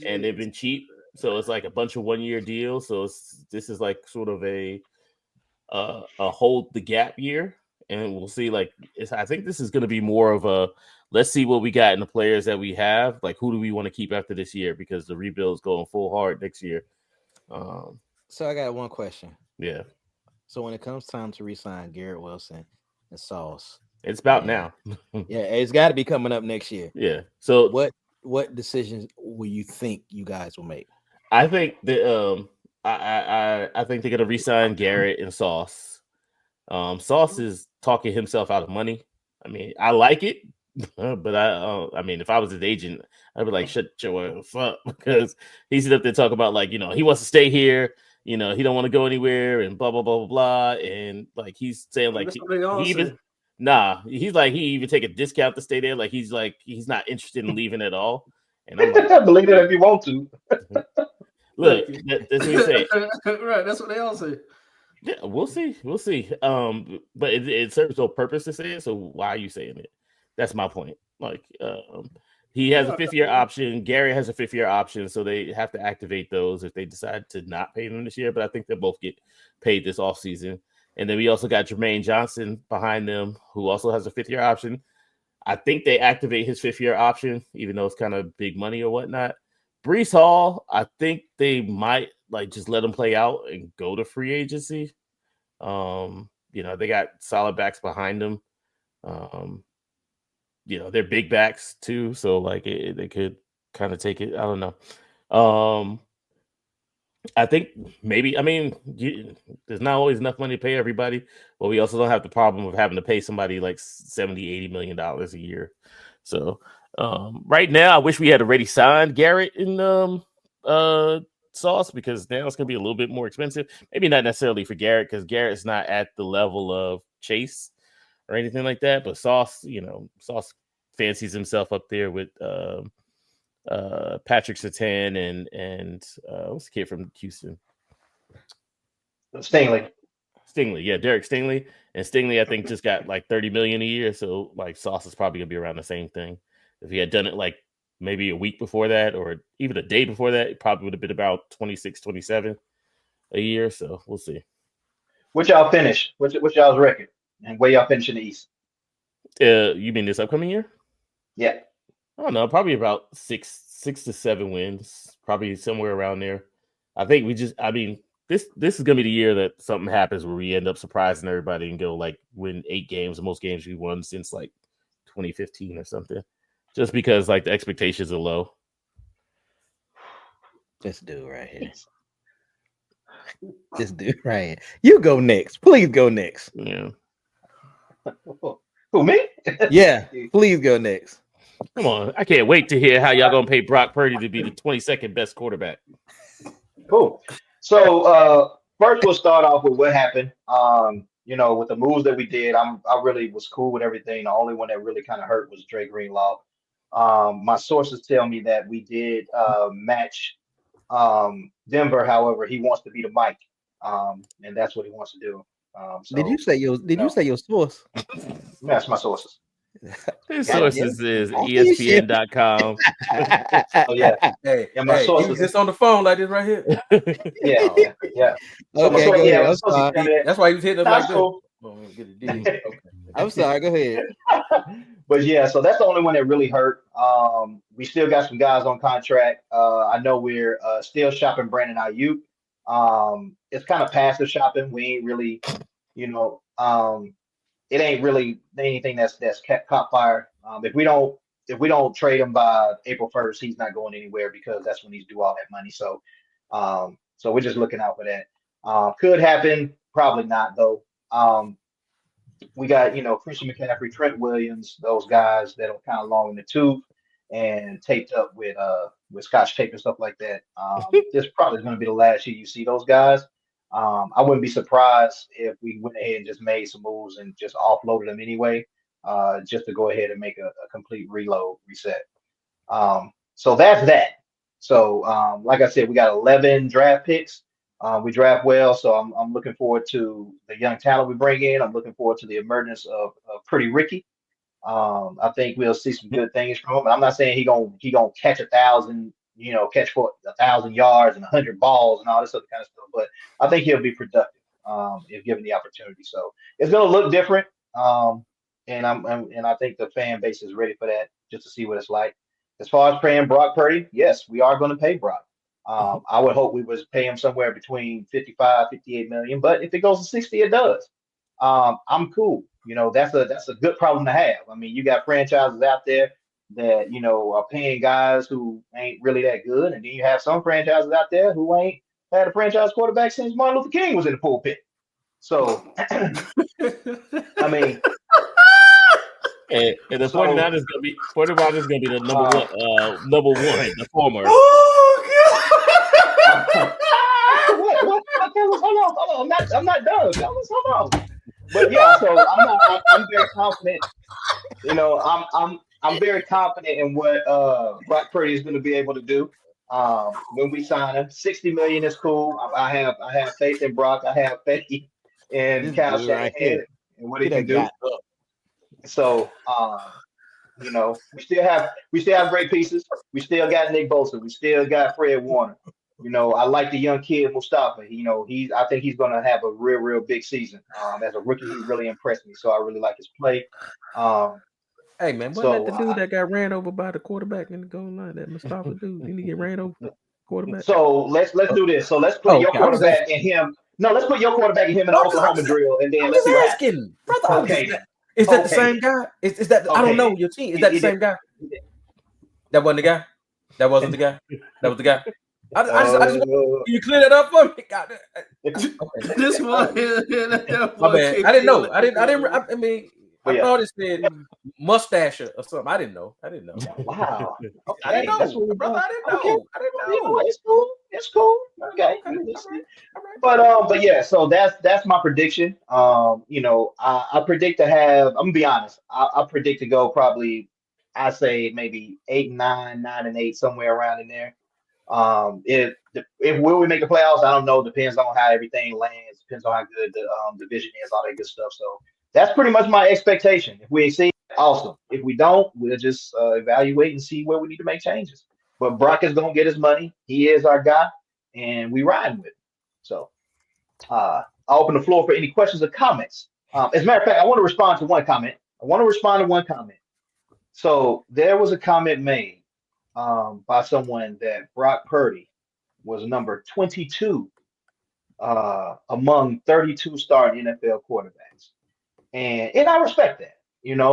and they've been cheap. So it's like a bunch of 1-year deals. So this is like sort of a hold the gap year, and we'll see. Like I think this is going to be more of a let's see what we got in the players that we have. Like who do we want to keep after this year because the rebuild is going full hard next year. So I got one question. Yeah. So when it comes time to re-sign Garrett Wilson and Sauce, it's about now. Yeah, it's got to be coming up next year. Yeah. So what decisions will you think you guys will make? I think that I think they're gonna re-sign Garrett and Sauce. Sauce is talking himself out of money. I mean, I like it, but I mean, if I was his agent, I'd be like, shut your ass up because he's up there talking about like, he wants to stay here. He don't want to go anywhere and blah blah blah blah blah. And like he's saying like he's like he even take a discount to stay there. Like he's not interested in leaving at all. And I'm like, believe it if you want to. Look, that's what he said. Right, that's what they all say. Yeah, we'll see. But it serves no purpose to say it. So why are you saying it? That's my point. Like, he has a 5th-year option. Gary has a 5th-year option, so they have to activate those if they decide to not pay them this year. But I think they'll both get paid this offseason. And then we also got Jermaine Johnson behind them, who also has a 5th-year option. I think they activate his 5th-year option, even though it's kind of big money or whatnot. Brees Hall, I think they might like just let him play out and go to free agency. They got solid backs behind them. They're big backs too, so like they could kind of take it. I don't know. I think maybe, there's not always enough money to pay everybody, but we also don't have the problem of having to pay somebody like $70-80 million a year. So right now, I wish we had already signed Garrett and Sauce because now it's going to be a little bit more expensive. Maybe not necessarily for Garrett because Garrett's not at the level of Chase or anything like that. But Sauce, Sauce fancies himself up there with Patrick Surtain and what's the kid from Houston? Stingley, yeah, Derek Stingley. And Stingley, I think, just got like $30 million a year. So like Sauce is probably gonna be around the same thing. If he had done it like maybe a week before that or even a day before that, it probably would have been about 26, 27 a year. So we'll see. What y'all finish? What's y'all's record? And where y'all finish in the East? You mean this upcoming year? Yeah. I don't know, probably about 6 to 7 wins, probably somewhere around there. I think this is gonna be the year that something happens where we end up surprising everybody and go like win 8 games, the most games we won since like 2015 or something. Just because like the expectations are low. This dude right here. This dude right here. You go next. Please go next. Yeah. Who, me? Yeah, please go next. Come on. I can't wait to hear how y'all gonna pay Brock Purdy to be the 22nd best quarterback. Cool. So first we'll start off with what happened. With the moves that we did, I really was cool with everything. The only one that really kind of hurt was Dre Greenlaw. My sources tell me that we did match Denver. However, he wants to be the Mike, and that's what he wants to do. Did you say your source? That's my sources. His sources is ESPN.com. Oh yeah. Hey, my sources. He's just on the phone like this right here. Yeah. Okay, that's why he was hitting us like cool. this. Okay. I'm sorry. Go ahead. But yeah, so that's the only one that really hurt. We still got some guys on contract. I know we're still shopping Brandon Ayuk. It's kind of passive shopping. We ain't really, it ain't really anything that's caught fire. If we don't trade him by April 1st, he's not going anywhere because that's when he's due all that money. So we're just looking out for that. Could happen, probably not though. We got Christian McCaffrey, Trent Williams, those guys that are kind of long in the tooth and taped up with Scotch tape and stuff like that. This probably is going to be the last year you see those guys. I wouldn't be surprised if we went ahead and just made some moves and just offloaded them anyway, just to go ahead and make a complete reset. So that's that. So, like I said, we got 11 draft picks. We draft well, so I'm looking forward to the young talent we bring in. I'm looking forward to the emergence of Pretty Ricky. I think we'll see some good things from him. I'm not saying he gonna catch 1,000, catch for 1,000 yards and 100 balls and all this other kind of stuff. But I think he'll be productive if given the opportunity. So it's gonna look different. And I think the fan base is ready for that, just to see what it's like. As far as paying Brock Purdy, yes, we are going to pay Brock. I would hope we was pay him somewhere between 55, 58 million. But if it goes to 60, it does. I'm cool. That's a good problem to have. I mean, you got franchises out there that are paying guys who ain't really that good, and then you have some franchises out there who ain't had a franchise quarterback since Martin Luther King was in the pulpit. So, I mean. And the 49ers is gonna be the number one, the former. What? Hold on. I'm not done. Hold on. But yeah, so I'm very confident. I'm very confident in what Brock Purdy is going to be able to do when we sign him. 60 million is cool. I have faith in Brock. I have faith in Kyle Shanahan and what he can do. So, we still have great pieces. We still got Nick Bosa. We still got Fred Warner. I like the young kid Mustafa. I think he's going to have a real big season. As a rookie, he really impressed me. So I really like his play. Hey man, wasn't that the dude that got ran over by the quarterback in the goal line? That Mustafa dude, didn't he get ran over the quarterback? So let's do this. So let's put your quarterback and him. No, let's put your quarterback and him in the Oklahoma drill, and then let's see what happens. Brother, okay. Is that the same guy? Is that I don't know your team? Is that the same guy? That wasn't the guy. That wasn't the guy. That was the guy. I just can you clear that up for me? God, okay. This one. My bad. I didn't know. I mean, I thought it said mustache or something. I didn't know. Wow. Okay. I didn't know. Brother, I didn't know. It's cool. Okay. But yeah, so that's my prediction. I predict to have. I'm gonna be honest. I predict to go probably. I say maybe 8-9, 9-8, somewhere around in there. If will we make the playoffs? I don't know. Depends on how everything lands. Depends on how good the division is. All that good stuff. So that's pretty much my expectation. If we exceed, awesome. If we don't, we'll just evaluate and see where we need to make changes. But Brock is going to get his money. He is our guy, and we riding with him. So I'll open the floor for any questions or comments. As a matter of fact, I want to respond to one comment. So there was a comment made by someone that Brock Purdy was number 22 among 32 starting NFL quarterbacks. And I respect that.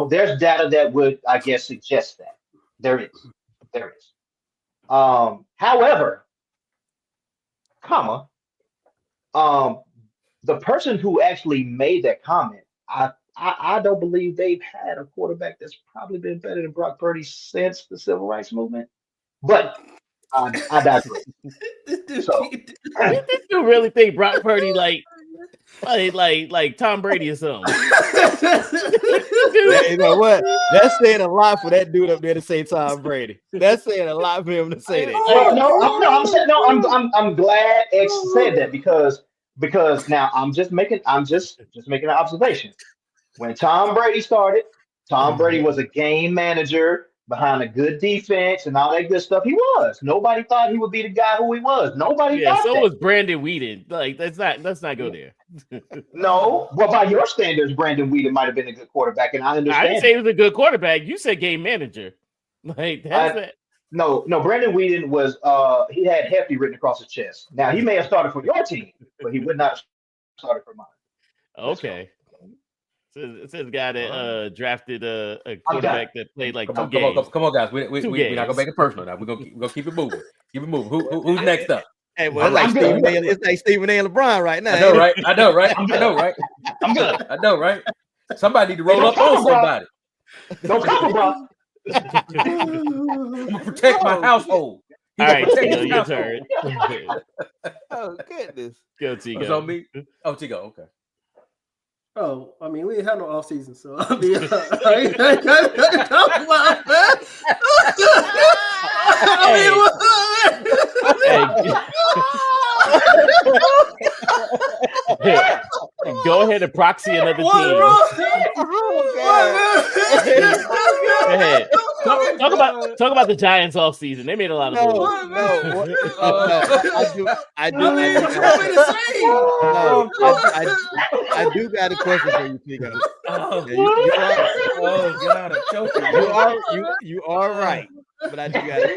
There's data that would, I guess, suggest that. There is. However, the person who actually made that comment, I don't believe they've had a quarterback that's probably been better than Brock Purdy since the Civil Rights Movement. But I digress. So, you really think Brock Purdy like Tom Brady or something? You know what? That's saying a lot for that dude up there to say Tom Brady. That's saying a lot for him to say that. I'm glad X said that because now I'm just making an observation. When Tom Brady started, Tom Brady was a game manager behind a good defense and all that good stuff. He was. Nobody thought he would be the guy who he was. Nobody thought so that. was Brandon Whedon. Like let's not go there. No, well, by your standards, Brandon Whedon might have been a good quarterback, and I understand. I didn't say he was a good quarterback. You said game manager. Like that's it. No, Brandon Whedon was he had hefty written across his chest. Now he may have started for your team, but he would not have started for mine. Okay. It says guy that drafted a quarterback that played like two games. Come on, guys. We're not gonna make it personal now. We're gonna keep it moving. Who's next up? Hey, well, it's like Stephen A. and LeBron right now. I know, right? I'm good. I know, right? Somebody need to roll up on somebody. Don't come, bro. I'm gonna protect my household. All right, Tigo, your turn. Oh goodness. Go, Tigo. It's on me. Oh, Tigo. Okay. Oh, I mean, we ain't had no off season, so I mean, I ain't talk about that. Go ahead and proxy another team. Go ahead. Talk about the Giants off season. They made a lot of moves. I do got a question for you, Pico. God, I'm choking. You are right, but I do got a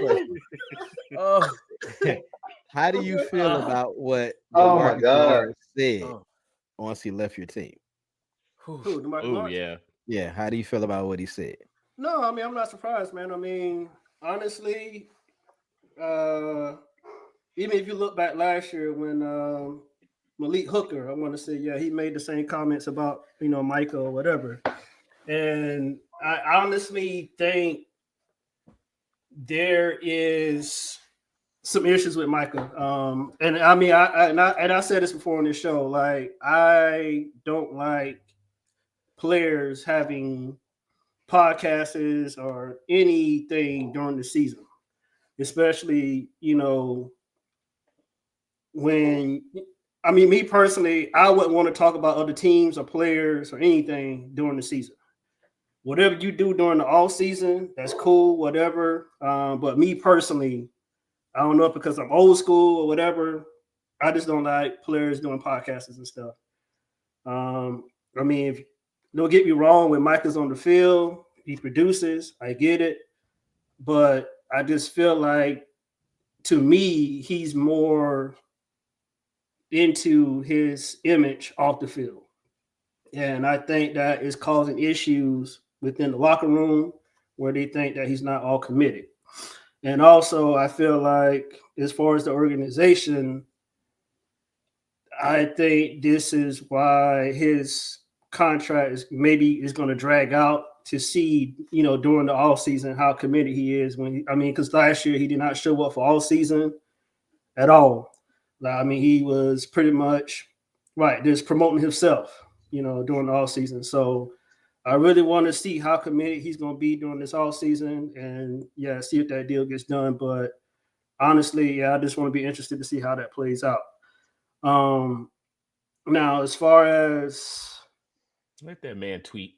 question. How do you feel about what my God said once he left your team? Yeah. How do you feel about what he said? No, I mean, I'm not surprised, man. I mean, honestly, even if you look back last year when Malik Hooker, I want to say, he made the same comments about, Michael or whatever. And I honestly think there is some issues with Michael. And I mean, I said this before on this show, like, I don't like players having podcasts or anything during the season, especially, when, I mean, me personally, I wouldn't want to talk about other teams or players or anything during the season. Whatever you do during the off season, that's cool, whatever. But me personally, I don't know if because I'm old school or whatever, I just don't like players doing podcasts and stuff. I mean, don't get me wrong, when Mike is on the field, he produces, I get it. But I just feel like, to me, he's more into his image off the field. And I think that is causing issues within the locker room where they think that he's not all committed. And also, I feel like as far as the organization, I think this is why his contract is going to drag out to see, during the off season, how committed he is. Because last year he did not show up for all season at all. I mean, he was pretty much just promoting himself, during the off season. So I really want to see how committed he's going to be during this off season, and see if that deal gets done. But honestly, I just want to be interested to see how that plays out. Now, as far as let that man tweet.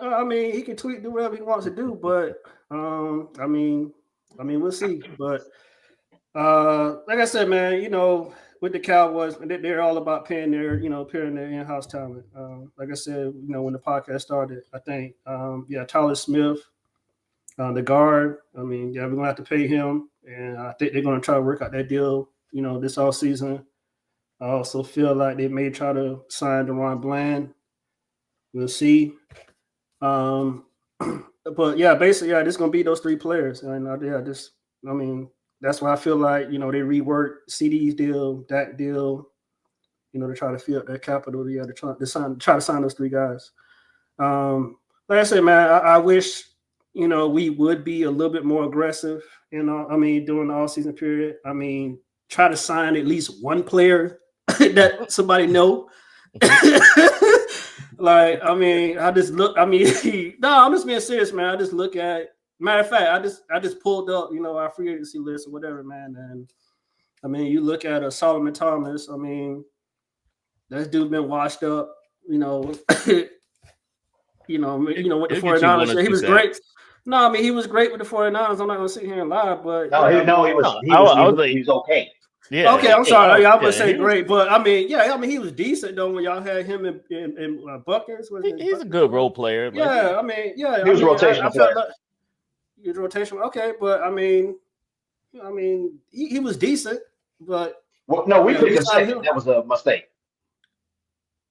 I mean, he can tweet, do whatever he wants to do, but I mean, we'll see. But like I said, man, with the Cowboys, they're all about paying their in-house talent. Like I said, when the podcast started, I think, Tyler Smith, the guard. I mean, we're gonna have to pay him, and I think they're gonna try to work out that deal, this all season. I also feel like they may try to sign DeRon Bland. We'll see. But basically, this is gonna be those three players, and that's why I feel like they rework CD's deal, that deal, to try to fill up that capital. To try to sign those three guys. Like I said, man, I wish we would be a little bit more aggressive. During the all-season period. I mean, try to sign at least one player that somebody know. Like, I just look. No, I'm just being serious, man. I just look at. Matter of fact, I just pulled up, our free agency list or whatever, man. And you look at Solomon Thomas. That dude been washed up. With the 49ers. He was great. No, he was great with the 49ers. I'm not gonna sit here and lie, but he was okay. Yeah. Okay, I'm sorry. I was say great, but he was decent though when y'all had him in Buckers. He's a good role player. He was rotational player. He was rotational. Okay, but he was decent, but we picked him second. That was a mistake.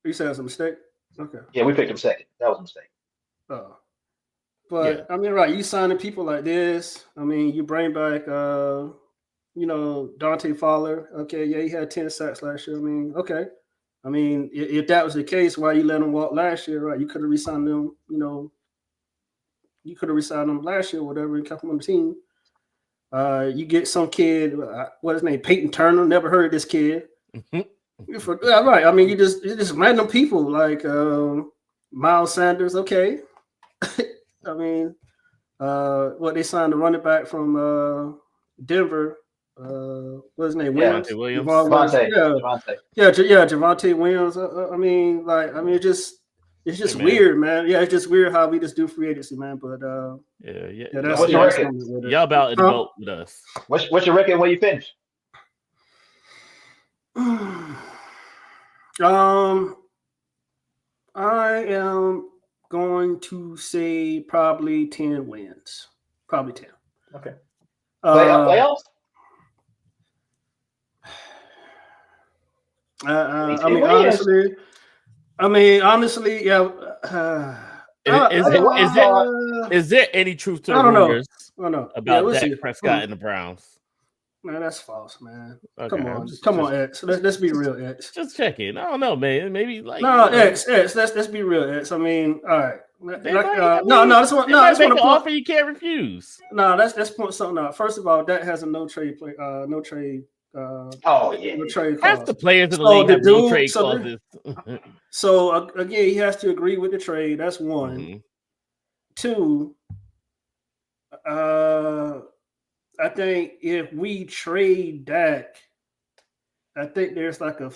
You said it was a mistake? Okay. Yeah, we picked him second. That was a mistake. Oh. But you signing people like this. You bring back Dante Fowler. Okay, he had 10 sacks last year. Okay. If that was the case, why you let him walk last year, right? You could have re-signed him, you could have re-signed him last year, whatever, and kept him on the team. You get some kid, what is his name? Peyton Turner. Never heard of this kid. Right. You just random people like Miles Sanders. Okay. They signed the running back from Denver. what's his name? Yeah. Williams. Williams. Javonte. Javonte Williams. I mean, it's just weird, man. Yeah, it's just weird how we just do free agency, man. But that's What's your record? Y'all about in the boat with us. What's your record when you finish? I am going to say probably 10 wins. Probably 10. Okay. Playoffs? Honestly, yeah. Is there any truth to the rumors about Dak Prescott and the Browns? Man, that's false, man. Okay, come on, X. Let's be real, X. Just checking. I don't know, man. Maybe like X. Let's be real, X. I mean, all right. That's one offer you can't refuse. No, let's point something out. First of all, that has a no trade. No trade trade half the players in the league have no trade clauses. So again, he has to agree with the trade. That's one. Mm-hmm. Two. I think if we trade Dak, I think there's like a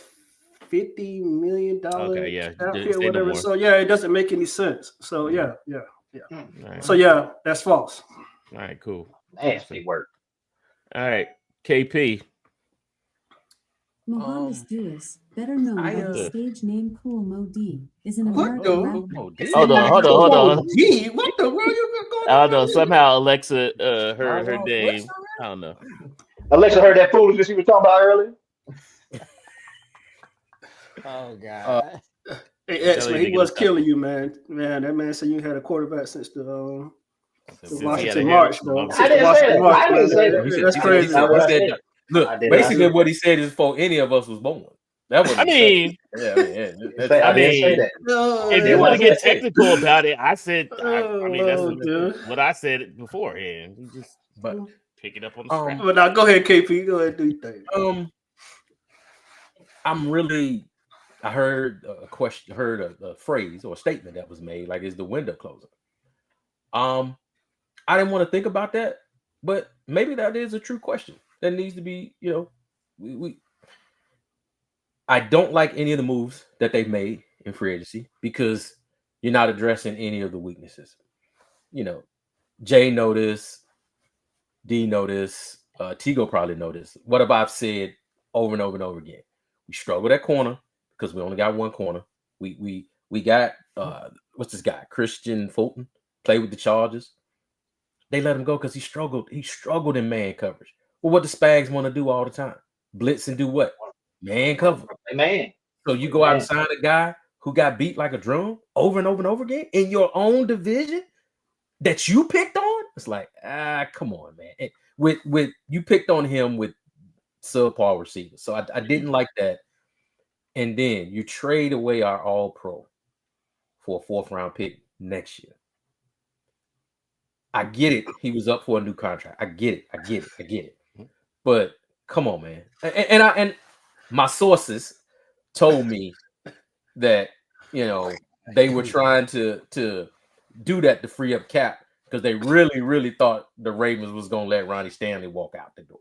$50 million outfit, whatever. No, so it doesn't make any sense. So yeah. Right. So that's false. All right, cool. Nasty work. All right, KP. Mohammed Lewis, better known by the stage name Cool Mo D, is an American rapper. Hold on. What the world you going on? I don't know. Somehow Alexa heard her name. I don't know. Alexa heard that foolishness you were talking about earlier. Oh God. Hey X, man, he was killing you, man. Man, that man said you had a quarterback since the Washington March, bro. I didn't say that. That's crazy. Look, basically what he said is before any of us was born. That was. I didn't say that. If you want to get technical about it, I said. That's what I said beforehand. But pick it up on the screen. Well, now go ahead, KP. Go ahead, do your thing. I heard a question, a phrase or a statement that was made, like, is the window closing? I didn't want to think about that, but maybe that is a true question that needs to be, I don't like any of the moves that they've made in free agency because you're not addressing any of the weaknesses. Jay noticed, D noticed, Tigo probably noticed. What have I said over and over and over again? We struggled at corner because we only got one corner. We got what's this guy? Christian Fulton, played with the Chargers. They let him go because he struggled. He struggled in man coverage. Well, what the Spags want to do all the time? Blitz and do what? Man cover. Man. So you go out and sign a guy who got beat like a drum over and over and over again in your own division that you picked on? It's like, come on, man. And with you picked on him with subpar receivers. So I didn't like that. And then you trade away our all-pro for a 4th-round pick next year. I get it. He was up for a new contract. I get it. But come on, man. And my sources told me that, they were trying to do that to free up cap because they really, really thought the Ravens was going to let Ronnie Stanley walk out the door,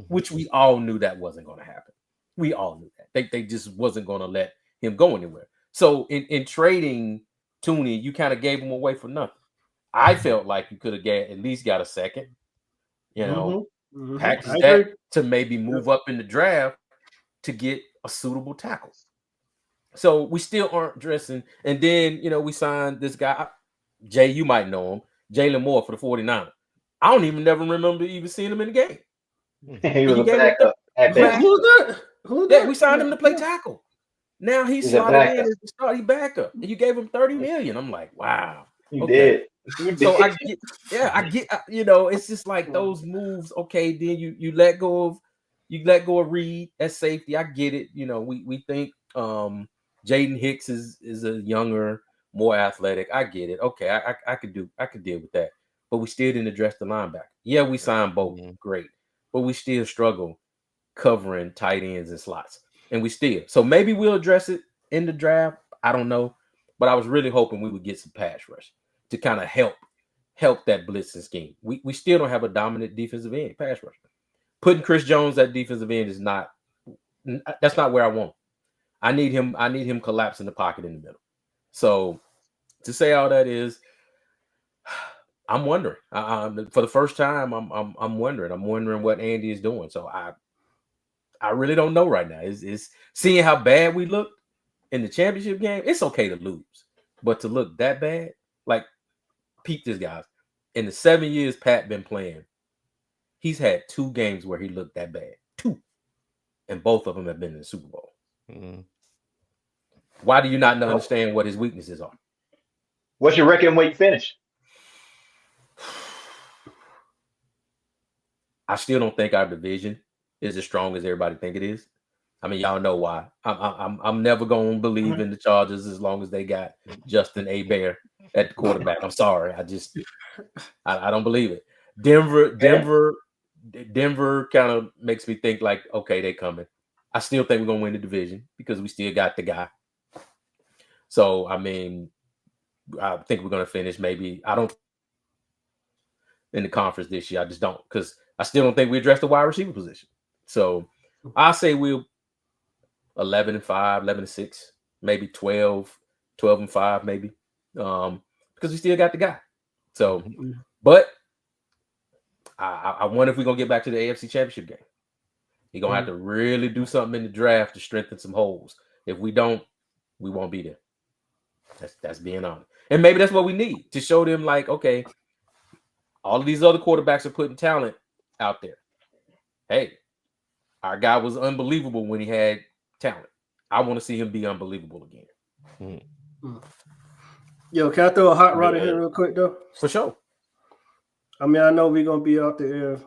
which we all knew that wasn't going to happen. We all knew that. They just wasn't going to let him go anywhere. So in trading Tooney, you kind of gave him away for nothing. I felt like you could have at least got a second, package that to maybe move up in the draft to get a suitable tackle. So we still aren't dressing. And then, we signed this guy, Jay, you might know him, Jalen Moore for the 49ers. I don't even never remember even seeing him in the game. He was a backup. Who's that? We signed him to play tackle. Now he's slotted in as the starting backup. And you gave him $30 million. I'm like, wow. You did. So I get, it's just like those moves. Okay, then you let go of Reed as safety. I get it. We think Jaden Hicks is a younger, more athletic. I get it. Okay, I could deal with that. But we still didn't address the linebacker. Yeah, we signed both. Great. But we still struggle covering tight ends and slots. And we still. So maybe we'll address it in the draft. I don't know. But I was really hoping we would get some pass rush to kind of help that blitzing scheme. We still don't have a dominant defensive end pass rush. putting Chris Jones at defensive end is not. That's not where I want him. I need him collapse in the pocket in the middle. So to say all that is, I'm wondering. For the first time, I'm wondering. I'm wondering what Andy is doing. So I really don't know right now. Is seeing how bad we looked in the championship game. It's okay to lose, but to look that bad, like peep this, guys. In the 7 years Pat been playing, he's had 2 games where he looked that bad. 2, and both of them have been in the Super Bowl. Mm-hmm. Why do you not understand what his weaknesses are? What's your record when you finish? I still don't think our division is as strong as everybody think it is. I mean, y'all know why. I'm never gonna believe in the Chargers as long as they got Justin Herbert at the quarterback. I'm sorry, I don't believe it. Denver kind of makes me think like, okay, they coming. I still think we're gonna win the division because we still got the guy. So I mean, I think we're gonna finish. Maybe I don't in the conference this year. I just don't, because I still don't think we addressed the wide receiver position. So I say we'll 11-5, 11-6, maybe 12-5, maybe, because we still got the guy. So, but I wonder if we're gonna get back to the AFC Championship game. You're gonna have to really do something in the draft to strengthen some holes. If we don't, we won't be there. That's being honest. And maybe that's what we need to show them, like, okay, all of these other quarterbacks are putting talent out there. Hey, our guy was unbelievable when he had talent. I want to see him be unbelievable again. Yo, can I throw a hot rod in here real quick, though? For sure. I mean, I know we're going to be out the air,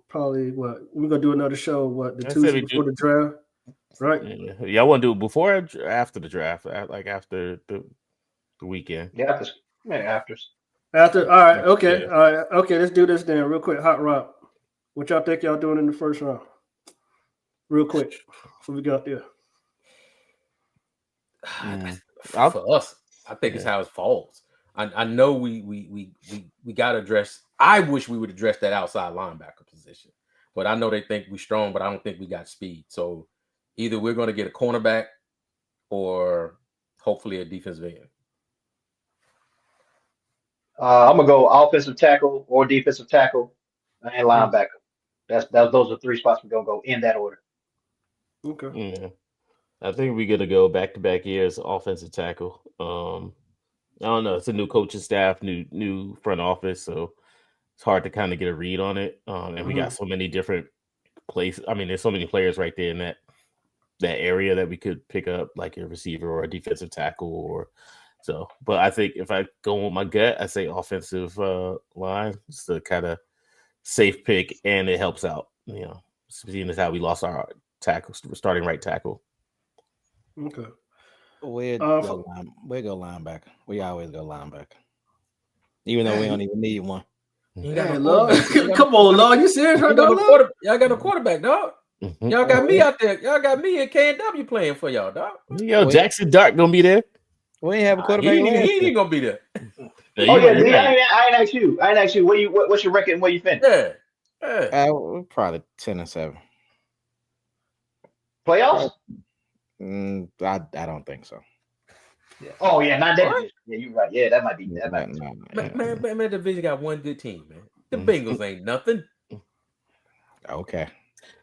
probably we're going to do another show, the Tuesday before the draft, right? Yeah, I want to do it before or after the draft, like after the weekend. Yeah, after. After, all right, okay, yeah. All right, okay. Let's do this then, real quick. Hot rock. What y'all think y'all doing in the first round? Real quick, before we go out there. For us, I think it's how it falls. I know we got to address. I wish we would address that outside linebacker position, but I know they think we're strong, but I don't think we got speed. So either we're going to get a cornerback or hopefully a defensive end. I'm gonna go offensive tackle or defensive tackle and linebacker. Those are 3 spots we're gonna go in that order. Okay. Yeah. I think we're gonna go back-to-back years offensive tackle. I don't know. It's a new coaching staff, new front office, so it's hard to kind of get a read on it. And we got so many different places. I mean, there's so many players right there in that area that we could pick up, like a receiver or a defensive tackle or. So, but I think if I go with my gut, I say offensive line. It's the kind of safe pick, and it helps out. Seeing as how we lost our starting right tackle. Okay. We'll go linebacker. We always go linebacker, even though we don't even need one. Come on, Lord, you serious right now? Y'all got a quarterback, dog. Y'all got me out there. Y'all got me and KW playing for y'all, dog. Yo, Jackson Dart gonna be there. We ain't have a quarterback. He ain't gonna be there. I ain't asked you. What's your record and where you finish? Probably 10-7. Playoffs? I don't think so. Yeah. Oh yeah, not that. Yeah, you're right. Yeah, that might be. Man, the division got one good team, man. The Bengals ain't nothing. Okay.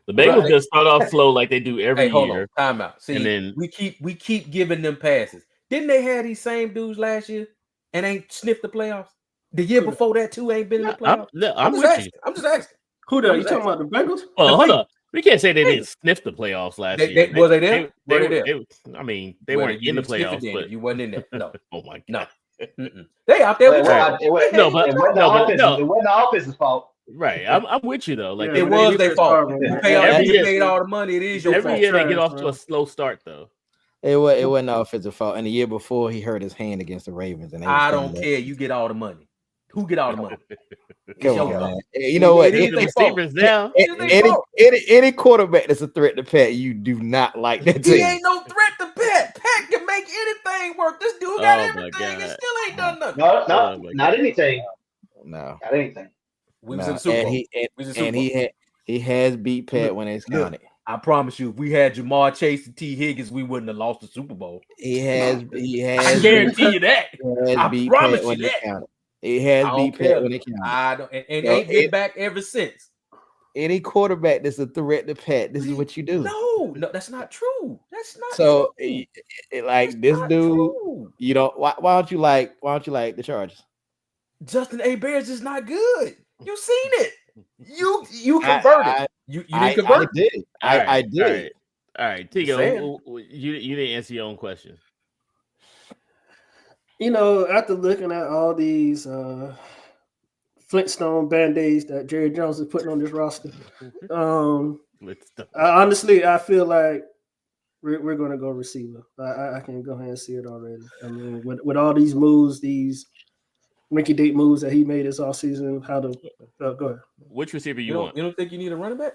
The Bengals just start off slow like they do every hold year. On, time out. See, and then we keep giving them passes. Didn't they have these same dudes last year and ain't sniffed the playoffs? The year before that too ain't been in the playoffs. I'm with you. I'm just asking. Who the? You talking about the Bengals? Oh, hold up. We can't say they didn't sniff the playoffs last year. Was they there? Were they there? I mean, they weren't in the playoffs, but you wasn't in there. No. Oh my God. No. They out there. It wasn't the offense's fault. Right, I'm with you though. Like it was their fault. You paid all the money. It is your fault. Every year they get off to a slow start though. It wasn't no offensive fault. And the year before, he hurt his hand against the Ravens. And I don't care. You get all the money. Who get all the money? Come on, man. You know what? Any quarterback that's a threat to Pat, you do not like that team. He ain't no threat to Pat. Pat can make anything work. This dude got everything and still ain't done nothing. No, not anything. No. Not anything. We was in the Super Bowl. He has beat Pat when it's counted. I promise you, if we had Jamar Chase and T. Higgins, we wouldn't have lost the Super Bowl. He has. I guarantee you that. I promise you that. He has beat Pat when it counted. I don't, and ain't been back ever since. Any quarterback that's a threat to Pat, this is what you do. No, that's not true. That's not so true. Like this dude, true. You know, why don't you like the Chargers? Justin Bears is not good. You seen it. You converted. You didn't convert. I did. All right. Tigo, you didn't answer your own question. You know, after looking at all these Flintstone band-aids that Jerry Jones is putting on this roster, honestly, I feel like we're going to go receiver. I can go ahead and see it already. I mean, with all these moves, these rinky-dink moves that he made this offseason, go ahead. Which receiver you want? You don't think you need a running back?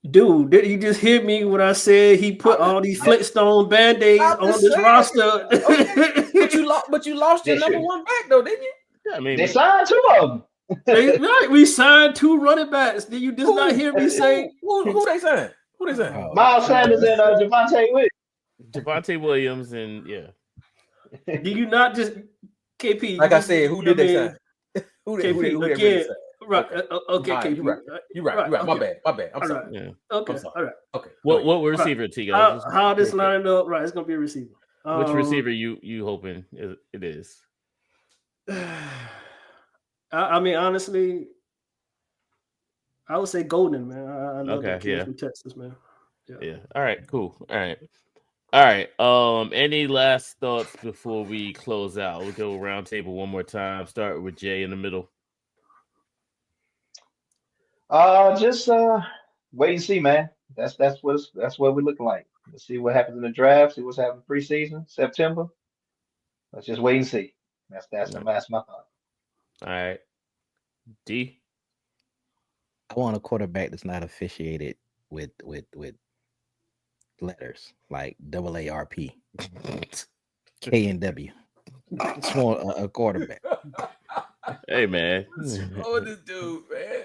Dude, did you just hear me when I said he put all these Flintstone band-aids on this roster? Okay. but you lost your number one back though, didn't you? Yeah, I mean, they signed 2 of them. Right, we signed 2 running backs. Did you just not hear me say who they signed? Who they signed? Miles Sanders and Javonte Williams. Javonte Williams and yeah. Do you not just KP? Like I said, who did they sign? Who KP who again? Right. Okay, right, KP. You're right. My bad. I'm all sorry. Right. Yeah. Okay. I'm sorry. All right. Okay. What receiver, Tigo? How this lined up? Right, it's gonna be a receiver. Which receiver you hoping it is? I mean, honestly, I would say Golden, man. I love that kid from Texas, man. Yeah. All right. Cool. All right. Any last thoughts before we close out? We'll go round table one more time. Start with Jay in the middle. Just wait and see, man. That's what we're looking like. Let's see what happens in the draft. See what's happening preseason, September. Let's just wait and see. That's my thought. All right, D. I want a quarterback that's not officiated with letters like AARP, K and W. Just want a quarterback. Hey man, what's wrong with this dude, man?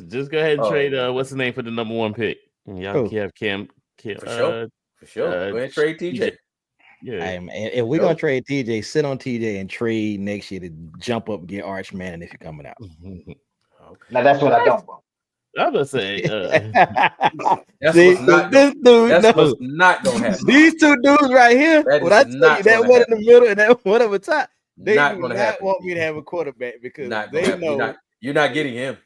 Just go ahead and trade. What's the name for the number 1 pick? Y'all have Cam. For sure. Go ahead and trade TJ. Yeah. Hey, man, if we're gonna trade TJ, sit on TJ and trade next year to jump up and get Arch Manning if you're coming out. Okay. Now that's what I don't want. I'm gonna say that's what's not gonna happen. These 2 dudes right here, what I tell you, that one in the middle and that one up the top, they do not want me to have a quarterback because they know you're not getting him.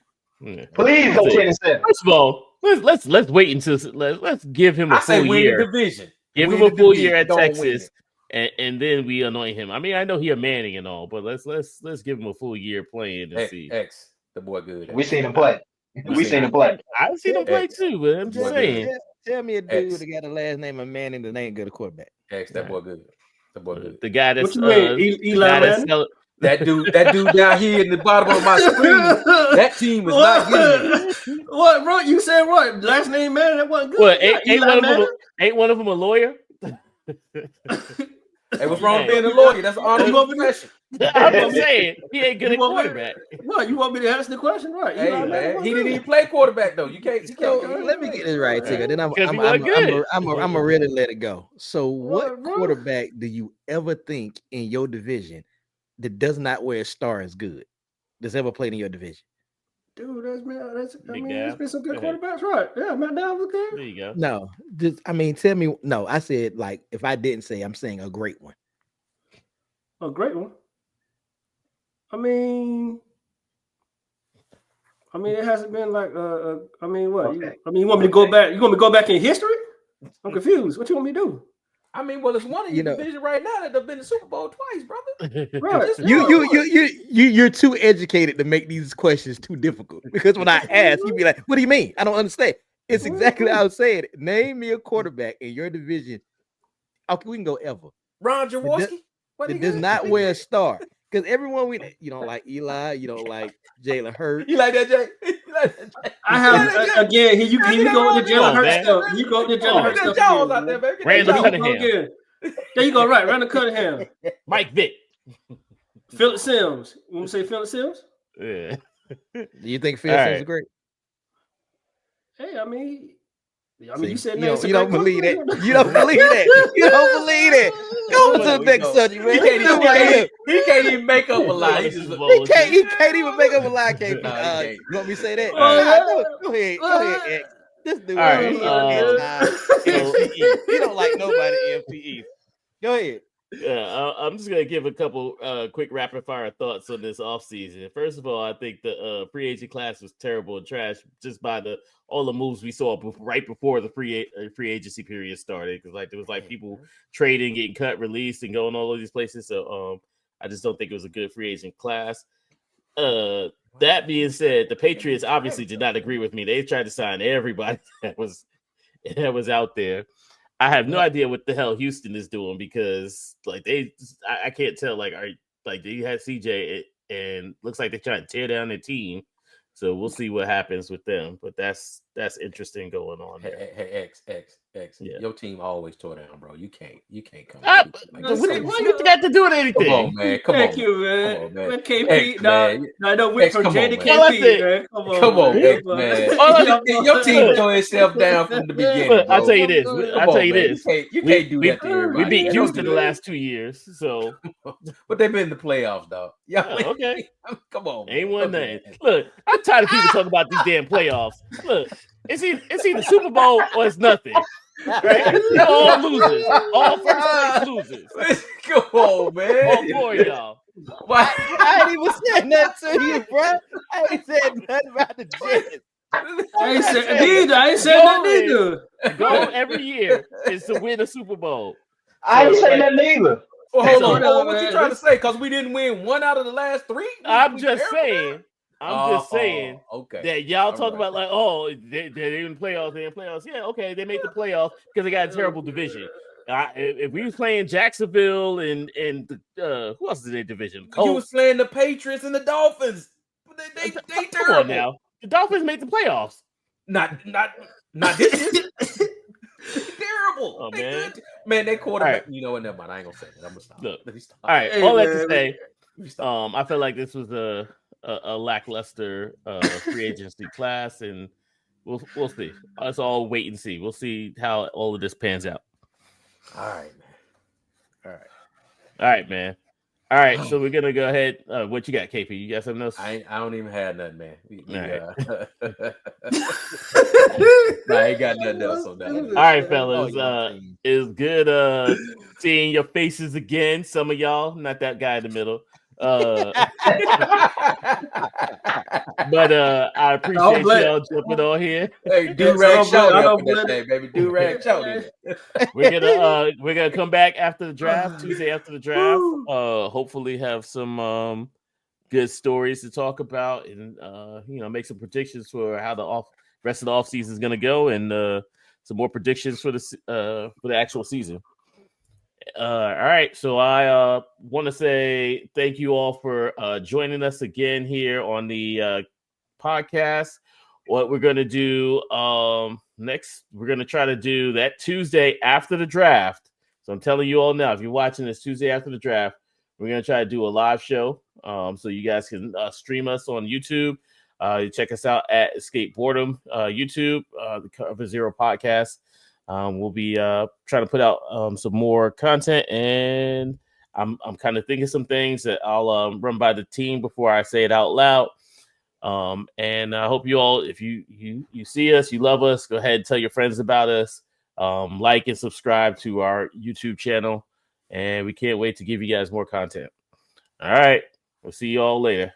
Yeah. Please go 10-7. First of all, let's wait until let's give him a full year. Division. Give him a full year at Texas, and then we anoint him. I mean, I know he a Manning and all, but let's give him a full year playing and see. The boy good. We seen him play. We seen him play. I've seen him play too, but I'm just saying. Tell me a dude that got a last name of Manning that ain't good at quarterback. That boy good. The guy that's Eli Manning. That dude down here in the bottom of my screen, that team is not good. What, bro? You said what? Last name Manning, that wasn't good. Well, ain't one of them a lawyer? Hey, what's wrong with being a lawyer? That's an honorable profession. I'm saying he ain't good at quarterback. What, you want me to ask the question? Right. Hey, man, he didn't even play quarterback though. You can't let me get this right, Tigger. Then I'm a really let it go. So what quarterback do you ever think in your division that does not wear a star is good? That's ever played in your division? Dude, there's been some good quarterbacks, right? Yeah, Matt Downs was good. There you go. No, tell me. No, I said like if I didn't say, I'm saying a great one. A great one. I mean, it hasn't been like I mean, what? Okay. You want me to go back? You want me to go back in history? I'm confused. What you want me to do? I mean, well, it's one of your division right now that have been in the Super Bowl twice, brother. Right. You're too educated to make these questions too difficult. Because when I ask, you'd be like, "What do you mean? I don't understand." It's exactly how I was saying it. Name me a quarterback in your division. Okay, we can go ever. Ron Jaworski. It does not wear a star. Because everyone you don't like Eli, you don't like Jalen Hurts. You like that, Jay? I have again. Here you go with the Jalen Hurts stuff. You go with the Jalen Hurts stuff. Jones out there, baby. Randall Cunningham. There you go. Right, Randall Cunningham. Mike Vick. Philip Sims. You want to say Philip Sims? Yeah. Do you think Philip Sims is great? Hey, I mean, See, you said you don't believe that. You don't believe that. You don't believe that. Go to the next subject, man. He can't even make up a lie. He can't even make up a lie, KP. You want me to say that? Go ahead, X. This dude, all right. MTE. He don't like nobody MTE. Go ahead. Yeah, I'm just gonna give a couple quick rapid fire thoughts on this offseason. First of all, I think the free agent class was terrible and trash just by all the moves we saw right before the free agency period started. Because there was people trading, getting cut, released, and going all of these places. So I just don't think it was a good free agent class. That being said, the Patriots obviously did not agree with me. They tried to sign everybody that was out there. I have no idea what the hell Houston is doing because I can't tell they had CJ and looks like they're trying to tear down their team. So we'll see what happens with them. But that's interesting going on there. Hey, X. Yeah. Your team always tore down, bro. You can't come. What got to do with anything? Come on, man. Thank you, man. Come on, man. KP, I don't went from J to KP, man. Come on, X, man. Your team tore itself down from the beginning. I'll tell you this. You can't do that to everybody. We beat Houston the last 2 years, so. But they've been in the playoffs, dog. Okay. Come on. Ain't one thing. Look, I'm tired of people talking about these damn playoffs. Look, it's either Super Bowl or it's nothing. Right? All losers. All first place losers. Come on, man. All four of y'all. Why? I ain't even said that to you, bro. I ain't said nothing about the Jets. I ain't said that neither. Goal every year is to win a Super Bowl. I ain't saying that neither. Well, hold on. What you trying to say? Because we didn't win one out of the last three? I'm just saying that y'all talk about they didn't playoffs. They in playoffs. Yeah, okay, they made the playoffs because they got a terrible division. If we was playing Jacksonville and who else is in their division? Colts. You was playing the Patriots and the Dolphins. They terrible. Come on now. The Dolphins made the playoffs. Not this year. Terrible. Oh, man. Man, they quarterback. Right. You know what? Never mind. I ain't gonna say it. I'm gonna stop. Look. All right. All that to say, I feel like this was a lackluster free agency class, and we'll see. Let's all wait and see. We'll see how all of this pans out. All right, man. All right, so we're gonna go ahead. What you got, KP? You got something else? I don't even have nothing, man. Right. I ain't got nothing else on that. All right, fellas. It's good seeing your faces again. Some of y'all, not that guy in the middle. But I appreciate y'all jumping on here. Hey, do-rag show day, baby. Do-rag show. We're gonna come back after the draft, Tuesday after the draft. Hopefully have some good stories to talk about, and make some predictions for how the rest of the offseason is gonna go, and some more predictions for the actual season. All right, so I want to say thank you all for joining us again here on the podcast. What we're going to do next, we're going to try to do that Tuesday after the draft. So I'm telling you all now, if you're watching this Tuesday after the draft, we're going to try to do a live show so you guys can stream us on YouTube. Check us out at Escape Boredom YouTube, the Cover Zero podcast. We'll be trying to put out some more content, and I'm kind of thinking some things that I'll run by the team before I say it out loud. And I hope you all, if you see us, you love us, go ahead and tell your friends about us. Like and subscribe to our YouTube channel, and we can't wait to give you guys more content. All right, we'll see you all later.